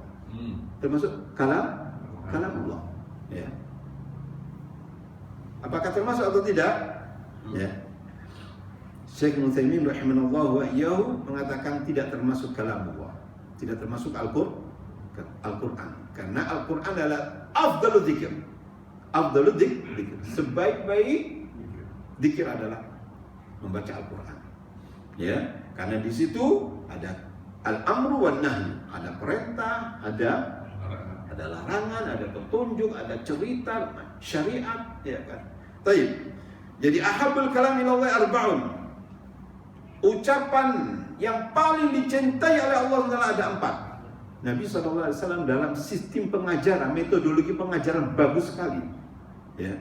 Termasuk kalam Allah, ya. Apakah termasuk atau tidak? Ya. Syekh Utsaimin rahimahullah wa iyyahu mengatakan tidak termasuk kalam Allah. Tidak termasuk Al-Qur'an. Karena Al-Qur'an adalah afdalul dzikir. Afdalul dzikir. Sebaik-baik dzikir adalah membaca Al-Qur'an. Ya, karena di situ ada al-amru wan nahyi, ada perintah, ada larangan, ada petunjuk, ada cerita, syariat, ya kan. Baik. Jadi ahabbul kalam ilallah arba'un. Ucapan yang paling dicintai oleh Allah ada 4. Nabi SAW dalam sistem pengajaran, metodologi pengajaran bagus sekali, ya.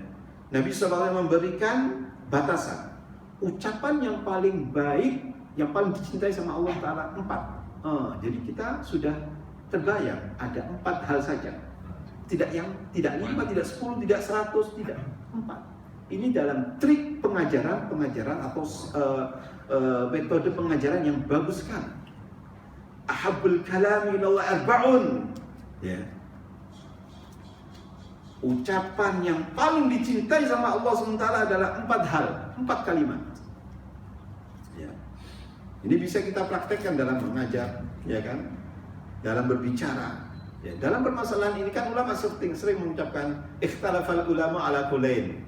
Nabi SAW memberikan batasan. Ucapan yang paling baik, yang paling dicintai sama Allah Ta'ala 4. Jadi kita sudah terbayang ada 4 hal saja. Tidak 5, tidak 10, tidak 100, tidak 4. Ini dalam trik pengajaran atau metode pengajaran yang bagus sekali. Ahabbul kalami ilallah arba'un. Ya. Ucapan yang paling dicintai sama Allah SWT adalah 4 hal, 4 kalimat. Ya. Ini bisa kita praktekkan dalam mengajar, ya kan? Dalam berbicara. Ya, dalam permasalahan ini kan ulama sering mengucapkan ikhtalafal ulama ala qulain.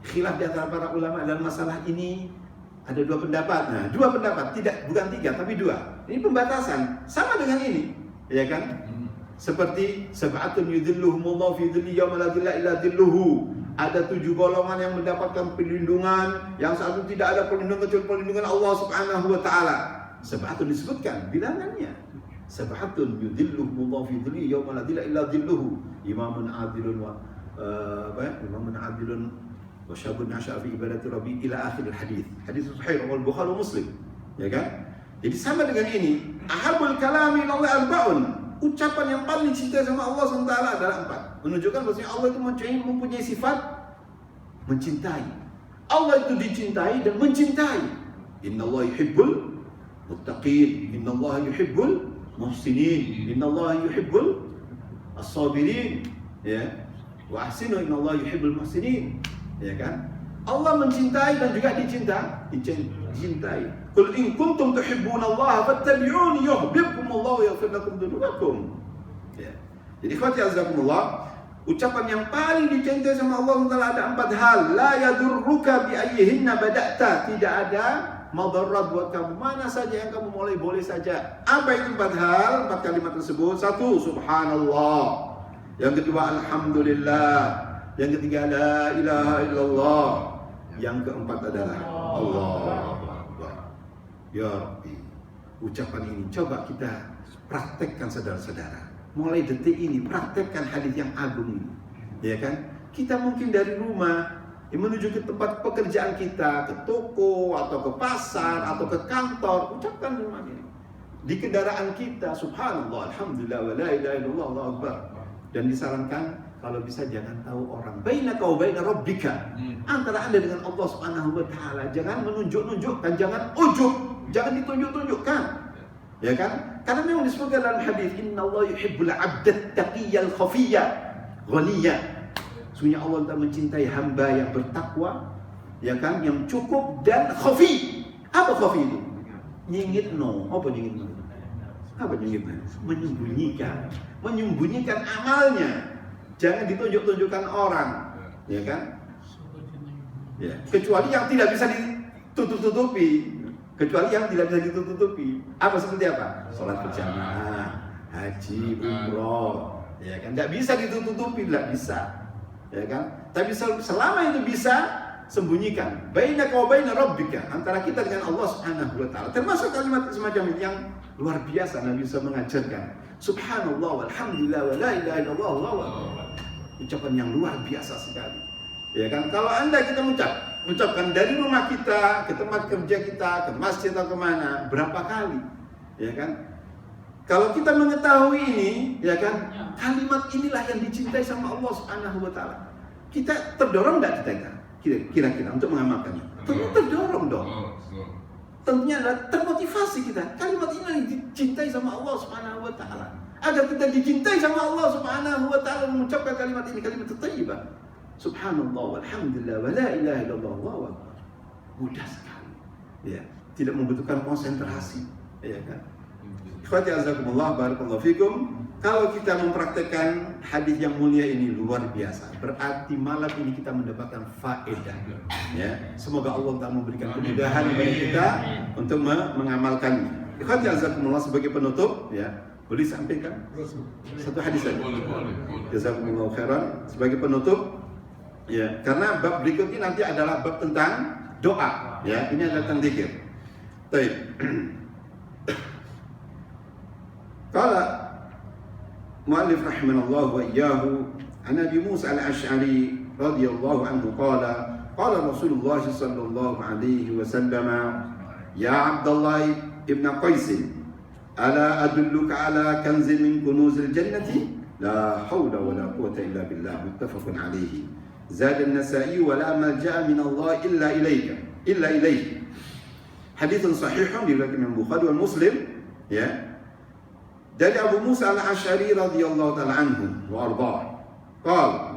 Khilaf di antara para ulama dalam masalah ini ada 2 pendapat. Nah, 2 pendapat, bukan 3 tapi 2. Ini pembatasan, sama dengan ini, ya kan? Seperti sab'atun yudhilluhumullahu fi dhilli yauma la dhilla illa dhilluhu. Ada 7 golongan yang mendapatkan perlindungan, yang satu tidak ada perlindungan kecuali perlindungan Allah Subhanahu wa taala. Sab'atun disebutkan bilangannya. Sab'atun yudhilluhumullahu fi dhilli yauma la dhilla illa dhilluhu. Imamun adilun wa syabun nasha'a fi ibadati rabbi ila akhir hadis. Hadis sahih riwayat Bukhari Muslim. Ya kan? Jadi sama dengan ini, ahabul kalami ilallah arba'un. Ucapan yang paling dicintai sama Allah SWT adalah 4. Menunjukkan bahwasanya Allah itu mempunyai sifat mencintai. Allah itu dicintai dan mencintai. Innallaha yuhibbul muttaqin, innallaha yuhibbul muhsinin, innallaha yuhibbul as-sabirin. Ya. Wa ahsinu innallaha yuhibbul muhsinin. Ya kan? Allah mencintai dan juga dicintai. Qul in kuntum tuhibbunallaha fattabi'uni yuhibbukumullahu wa yaghfir lakum dzunubakum. Ya. Jadi ikhwati azakumullah, ucapan yang paling dicintai sama Allah Taala ada 4 hal. La yadurruka bi ayyihinna bada'ta. Tidak ada madarat buat kamu. Mana saja yang kamu mulai boleh saja. Apa itu 4 hal? 4 kalimat tersebut. 1, subhanallah. Yang kedua, alhamdulillah. Yang ketiga, la ilaha illallah. Yang keempat adalah Allah. Ya Rabbi, ucapan ini coba kita praktekkan saudara-saudara. Mulai detik ini praktekkan hadis yang agung ini, ya kan? Kita mungkin dari rumah menuju ke tempat pekerjaan kita, ke toko atau ke pasar atau ke kantor, ucapkan rumah ini. Di kendaraan kita, subhanallah, alhamdulillah, wa la ilaha illallah, Allahu akbar. Dan disarankan kalau bisa jangan tahu orang. Bainaka wa baina rabbika. Antara Anda dengan Allah Subhanahu wa taala. Jangan menunjuk-nunjukkan, jangan ujub, jangan ditunjuk-tunjukkan. Ya kan? Karena memang disebutkan dalam hadis, innallaha yuhibbul 'abdat taqiyyal khafiyya ghaniyya. Sungguh Allah tak mencintai hamba yang bertakwa, ya kan? Yang cukup dan khafi. Apa khafi itu? Nyingitno. Apa nyingitno? Apa nyingitno? Menyembunyikan amalnya. Jangan ditunjuk-tunjukkan orang, ya kan? Ya. Kecuali yang tidak bisa ditutup-tutupi. Apa seperti apa? Salat berjamaah, haji, umroh, ya kan? Tidak bisa ditutup-tutupi, tidak bisa, ya kan? Tapi selama itu bisa, sembunyikan. Bainaka wa baina rabbika, antara kita dengan Allah Subhanahu wa taala. Termasuk kalimat semacam ini yang luar biasa Nabi bisa mengajarkan. Subhanallah walhamdulillah wa la ilaha illallah Allahu akbar. Ucapan yang luar biasa sekali. Ya kan? Kalau kita mengucapkan dari rumah kita ke tempat kerja kita, ke masjid atau kemana, berapa kali? Ya kan? Kalau kita mengetahui ini, ya kan? Kalimat inilah yang dicintai sama Allah Subhanahu wa taala. Kita terdorong enggak kita kira-kira untuk mengamalkannya? Tentu terdorong dong. Tentunya adalah termotivasi kita. Kalimat ini yang dicintai sama Allah Subhanahu wa taala. Agar kita dicintai sama Allah Subhanahu wa taala mengucapkan kalimat ini, kalimat thayyibah. Subhanallah walhamdulillah wa la ilaha illallah Allahu akbar. Mudah sekali. Ya, tidak membutuhkan konsentrasi, ya kan? Ikhwati azakumullah, barakallahu fikum. Kalau kita mempraktekkan hadis yang mulia ini luar biasa, berarti malam ini kita mendapatkan faedah. Ya, semoga Allah Ta'ala memberikan kemudahan kepada kita untuk mengamalkannya. Ikhwati azakumullah, sebagai penutup, ya, boleh sampaikan satu hadis saja. Jazakumullahu khairan. Sebagai penutup, ya, karena bab berikutnya nanti adalah bab tentang doa. Ya, ini adalah tentang zikir. Baik. Qala mu'allif rahimahullah wa iyyahu an Abi Musa al-Asy'ari radhiyallahu anhu qala Rasulullah sallallahu alaihi wasallam ya Abdullah ibn Qais ala adulluka ala kanzin min kunuzil jannati la hawla wa la quwwata illa billah muttafaqun alaihi zad an-Nasa'i wa la malja'a min Allah illa ilayka hadits sahihun diriwayatkan Imam Bukhari dan Muslim ya dari Abu Musa al-Asy'ari radhiyallahu taala anhu wa ardhah.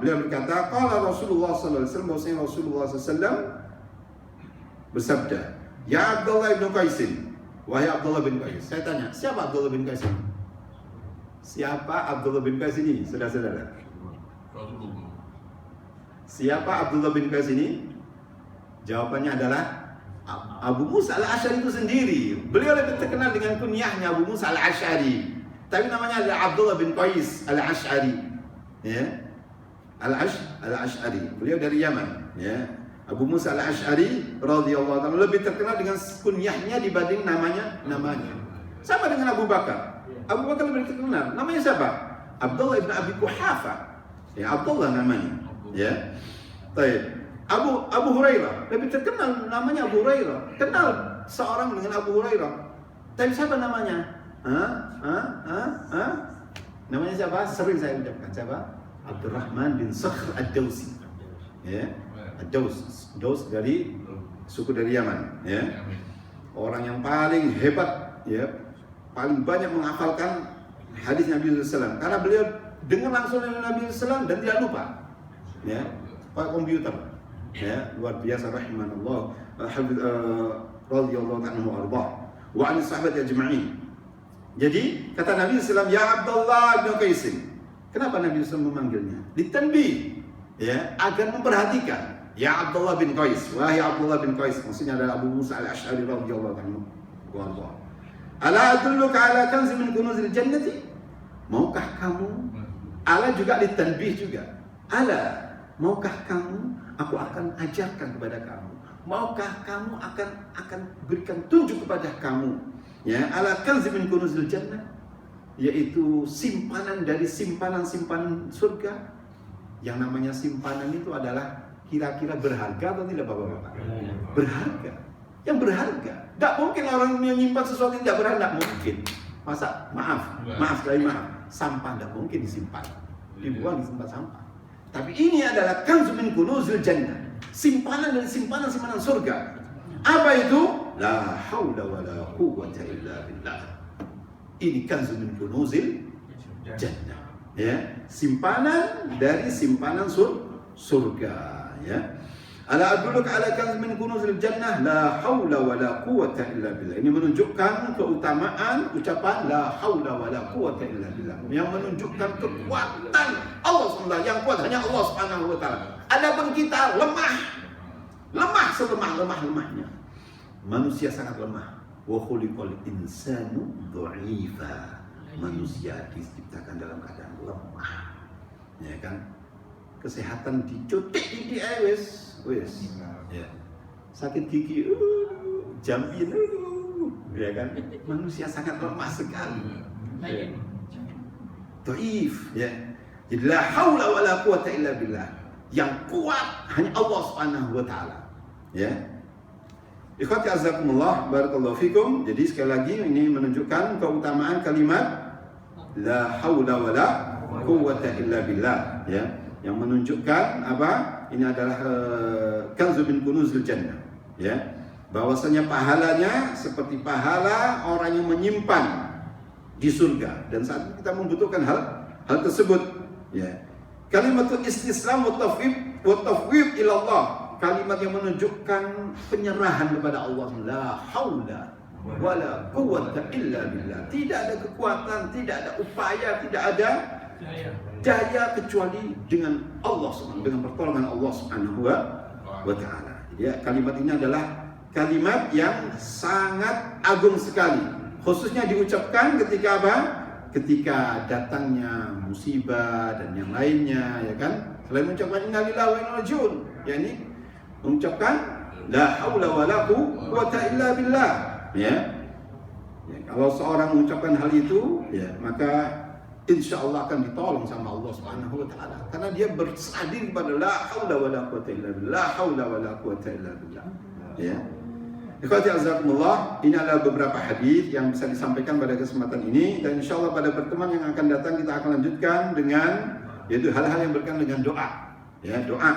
Beliau berkata, qala Rasulullah sallallahu alaihi wasallam, bahwasanya Rasulullah sallallahu bersabda, ya Abdullah bin Qais, wahai Abdullah bin Qais. Saya tanya, siapa Abdullah bin Qais ini? Siapa Abdullah bin Qais ini, saudara-saudara? Siapa Abdullah bin Qais ini? Jawabannya adalah Abu Musa al-Asy'ari itu sendiri. Beliau lebih terkenal dengan kunyahnya Abu Musa al-Asy'ari. Tapi namanya adalah Abdullah bin Qais al-Asy'ari. Ya. Al-Asy'ari. Beliau dari Yaman, ya. Abu Musa al-Asy'ari radhiyallahu ta'ala lebih terkenal dengan kunyahnya dibanding namanya. Sama dengan Abu Bakar. Abu Bakar lebih terkenal. Namanya siapa? Abdullah bin Abi Quhafa. Ya, Abdullah namanya. Ya. Baik. Abu Hurairah lebih terkenal namanya Abu Hurairah. Kenal seorang dengan Abu Hurairah. Tapi siapa namanya? Namanya siapa? Sering saya ucapkan siapa? Abdurrahman bin Sakhr ad-Dawsi. Ya. Ad-Daws dari suku dari Yaman, ya. Orang yang paling hebat, ya. Paling banyak menghafalkan hadis Nabi sallallahu alaihi wasallam karena beliau dengar langsung dari Nabi sallallahu alaihi wasallam dan tidak lupa. Ya. Pakai komputer. Ya, luar biasa rahimanallah radhiyallahu anhu arba wa an sahabat ajma'in. Jadi kata Nabi sallallahu ya Abdullah bin Qais. Kenapa Nabi sallallahu memanggilnya? Ditanbih, ya, agar memperhatikan. Ya Abdullah bin Qais, wahai Abdullah bin Qais, maksudnya adalah Abu Musa al-Asy'ari radhiyallahu anhu. Ala adulluka ala kanz min kunuzil jannati? Maukah kamu? Ala juga ditanbih juga. Ala, maukah kamu? Aku akan ajarkan kepada kamu. Maukah kamu akan berikan tunjuk kepada kamu, ya, ala kanz min kunuzil jannah, yaitu simpanan dari simpanan-simpanan surga. Yang namanya simpanan itu adalah kira-kira berharga atau tidak, Bapak-bapak? Berharga. Yang berharga. Tidak mungkin orang menyimpan sesuatu yang tidak berharga, tidak mungkin. Masa maaf, sampah tidak mungkin disimpan, dibuang di tempat sampah. Tapi ini adalah kanz min kunuzil jannah, simpanan dari simpanan-simpanan surga. Apa itu? La haula wala quwwata illa billah. Ini kanz min kunuzil jannah, ya, simpanan dari simpanan surga, ya. Ala adulluka ala kanz min kunuzil jannah la haula wala quwwata illa billah. Ini menunjukkan keutamaan ucapan la haula wala quwwata illa billah, yang menunjukkan kekuatan Allah SWT. Yang kuat hanya Allah Subhanahu wa taala. Adapun kita lemah selemah-lemahnya. Manusia sangat lemah. Wa khuliqal insanu dha'ifa. Manusia diciptakan dalam keadaan lemah. Ya kan? Kesehatan dicutik gigi wis. Ya. Sakit gigi, jambin, ya kan? Manusia sangat lemah sekali. Ya. Dhaif, ya. Jadi la haula wala quwwata illa billah. Yang kuat hanya Allah Subhanahu wa taala. Ya. Ikhwati azakumullah, barakallahu fikum. Jadi sekali lagi ini menunjukkan keutamaan kalimat la haula wala quwwata illa billah, ya. Yang menunjukkan apa? Ini adalah kanz min kunuzil jannah, ya. Bahwasanya pahalanya seperti pahala orang yang menyimpan di surga, dan saat kita membutuhkan hal tersebut, ya. Kalimatul istislam wa tafwid ila Allah, kalimat yang menunjukkan penyerahan kepada Allah. La haula wala quwwata illa billah. Tidak ada kekuatan, tidak ada upaya, tidak ada daya kecuali dengan Allah SWT, dengan pertolongan Allah Subhanahu wa taala. Ya, kalimat ini adalah kalimat yang sangat agung sekali, khususnya diucapkan ketika apa? Ketika datangnya musibah dan yang lainnya, ya kan? Selain mengucapkan inna lillahi wa inna ilaihi raji'un, yakni mengucapkan la haula wala quwwata illa billah, ya. Ya, kalau seorang mengucapkan hal itu, ya, maka insya Allah akan ditolong sama Allah Subhanahu wa taala. Karena dia bersandar kepada la haula wala quwata illa billah, la haula wala quwata illa billah. Ya. Ikhwati azakumullah, ini adalah beberapa hadis yang bisa disampaikan pada kesempatan ini, dan insya Allah pada pertemuan yang akan datang kita akan lanjutkan dengan yaitu hal-hal yang berkaitan dengan doa. Ya, doa.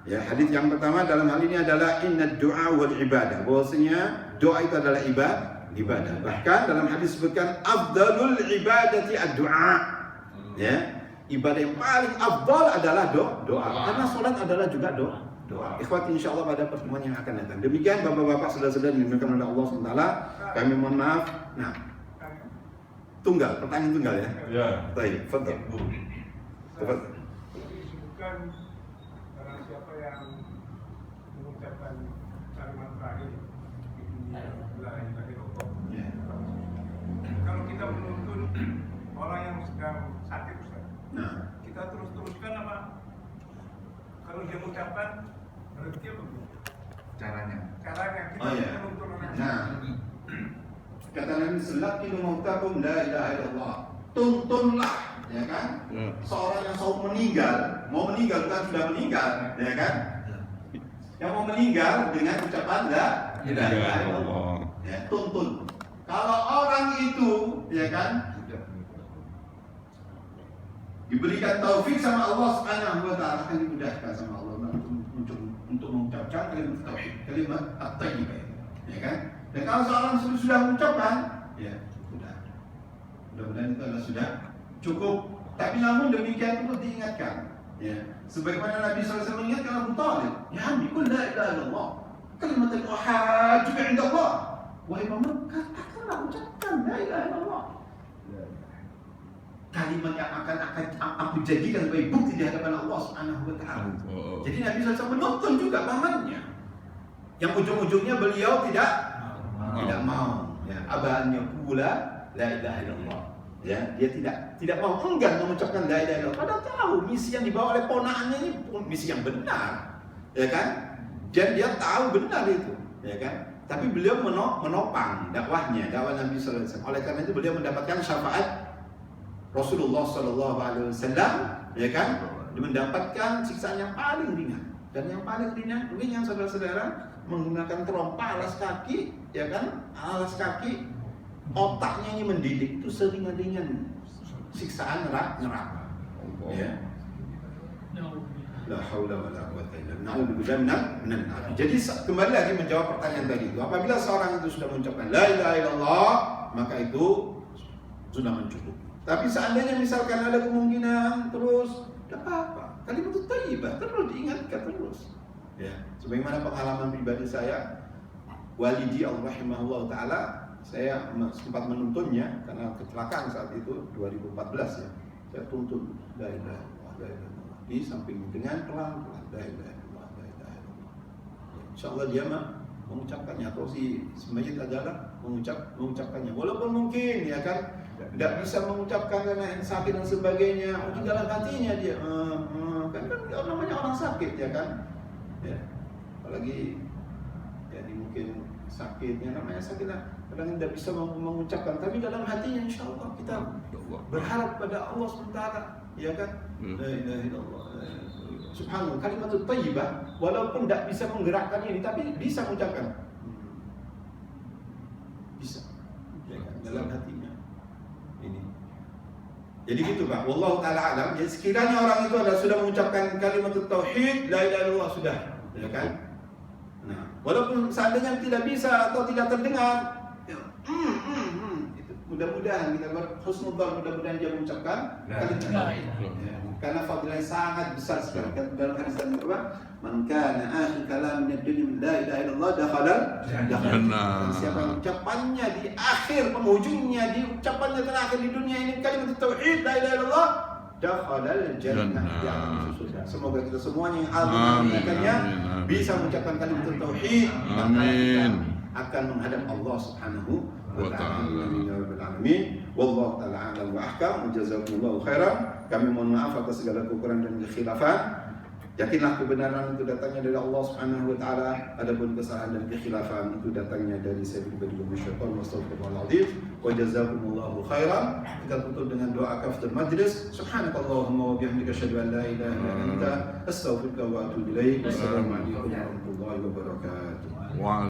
Ya, hadis yang pertama dalam hal ini adalah inna du'a wal ibadah. Bahwasanya doa itu adalah ibadah. Bahkan dalam hadis disebutkan afdalul ibadati ad-du'a. Ya, ibadah yang paling afdal adalah doa. Karena salat adalah juga doa. Ikhwati, insyaallah pada pertemuan yang akan datang. Demikian Bapak-bapak, saudara-saudara yang dimuliakan oleh Allah SWT. Kami mohon maaf. Nah, pertanyaan tunggal ya. Ya. Baik, fadhil. Tafadhal. Disebutkan barang siapa yang mengucapkan kalimat terakhir di dunia la ilaha illallah. Ya. Kalau kita menuntun orang yang sedang sakit, Ustaz, Nah, kita teruskan apa? Kalau dia mengucapkan berarti apa? Caranya kita Oh, iya. menuntun orang. nah, kata Nabi sallallahu mautakum la ilaha illallah. Tuntunlah, ya kan? Seorang yang mau meninggal bukan sudah meninggal, ya kan? Yang mau meninggal dengan ucapan la ilaha illallah. Ya, tuntun. Kalau orang itu, ya kan, diberikan taufik sama Allah Subhanahu wa taala, akan dimudahkan sama Allah untuk mengucapkan kalimat tauhid, kalimat at-thayyibah, ya kan? Dan kalau seorang sudah mengucapkan, ya sudah. Mudah-mudahan itu adalah sudah cukup. Tapi namun demikian perlu diingatkan, ya. Sebagaimana Nabi SAW mengingatkan Abu Talib, ya ambi qul la ilaha illallah, kalimatul uhad juga inda Allah. Wahai paman, katakanlah, ucapkan la ilaha illallah. Kalimat yang akan aku jadikan sebagai bukti di hadapan Allah Subhanahu wa taala. Jadi Nabi SAW menuntun juga pamannya. Yang ujung-ujungnya beliau tidak mau. Ya, abahnya pula la ilaha illallah. Ya, dia tidak mau, enggan mengucapkan la ilaha illallah. Padahal tahu misi yang dibawa oleh ponakannya ini misi yang benar. Ya kan? Dan dia tahu benar itu, ya kan? Tapi beliau menopang dakwah Nabi sallallahu alaihi wasallam. Oleh karena itu beliau mendapatkan syafaat Rasulullah sallallahu alaihi wasallam, ya kan? Mendapatkan siksaan yang paling ringan. Dan yang paling ringan saudara-saudara, menggunakan terompa alas kaki, ya kan? Alas kaki, otaknya ini mendidik, itu seringan-ringan siksaan neraka. Ya. La haula wala quwata illa billah. Jadi kembali lagi menjawab pertanyaan tadi itu, apabila seorang itu sudah mengucapkan la ilaha illallah, maka itu sudah mencukupi. Tapi seandainya misalkan ada kemungkinan terus, tidak apa-apa. Kalimat thayyibah terus diingatkan terus. Ya, sebagaimana pengalaman pribadi saya, walidi Allah taala, saya sempat menuntunnya karena kecelakaan saat itu 2014 ya. Saya tuntun la ilaha illallah di samping dengan pelan-pelan la ilaha illallah, la ilaha illallah. Insyaallah dia mengucapkannya, atau si mayit adalah mengucapkannya. Walaupun mungkin ya kan tidak bisa mengucapkan karena sakit dan sebagainya, di dalam hatinya dia kan namanya orang sakit, ya kan, ya, apalagi jadi mungkin sakitnya namanya sakit, kadang tidak bisa mengucapkan, tapi dalam hatinya insya Allah kita berharap pada Allah SWT, ya kan, la ilaha illallah, subhanallah, kalimat thayyibah, walaupun tidak bisa menggerakkan ini, tapi bisa mengucapkan, bisa, ya kan, dalam hatinya. Jadi gitu Pak, wallahu taala alam. Jadi sekiranya orang itu adalah sudah mengucapkan kalimat tauhid, la ilaha illallah, sudah, ya kan? Nah, walaupun seandainya tidak bisa atau tidak terdengar, itu mudah-mudahan kita berhusnudzon, mudah-mudahan dia mengucapkan kalimat tauhid. Ya, karena fadilahnya sangat besar sekali. Dalam hadis tadi apa? Man kana akhir kalam min ad-dunya la ilaha illallah dakhala jannah. Siapa yang ucapannya di akhir, penghujungnya di ucapannya terakhir di dunia ini kalimat tauhid la ilaha illallah, dakhala jannah. Semoga kita semuanya yang mendengarkannya bisa mengucapkan kalimat tauhid, amin, akan menghadap Allah Subhanahu wa ta'ala. Amin ya rabbal alamin. Wallahu ta'ala a'lam wa ahkam. Jazakumullahu khairan. Kami mohon maaf atas segala kekurangan dan kekhilafan. Yakinlah kebenaran itu datangnya dari Allah Subhanahu wa taala, adapun kesalahan dan kekhilafan itu datangnya dari saya pribadi wa syaitan wastaghfirullahaladzim. Wa jazakumullahu khairan. Kita tutup dengan doa kafaratul majlis. Subhanakallahumma wa bihamdika asyhadu an la ilaha illa anta astaghfiruka wa atubu ilaik. Wassalamu alaikum warahmatullahi wabarakatuh.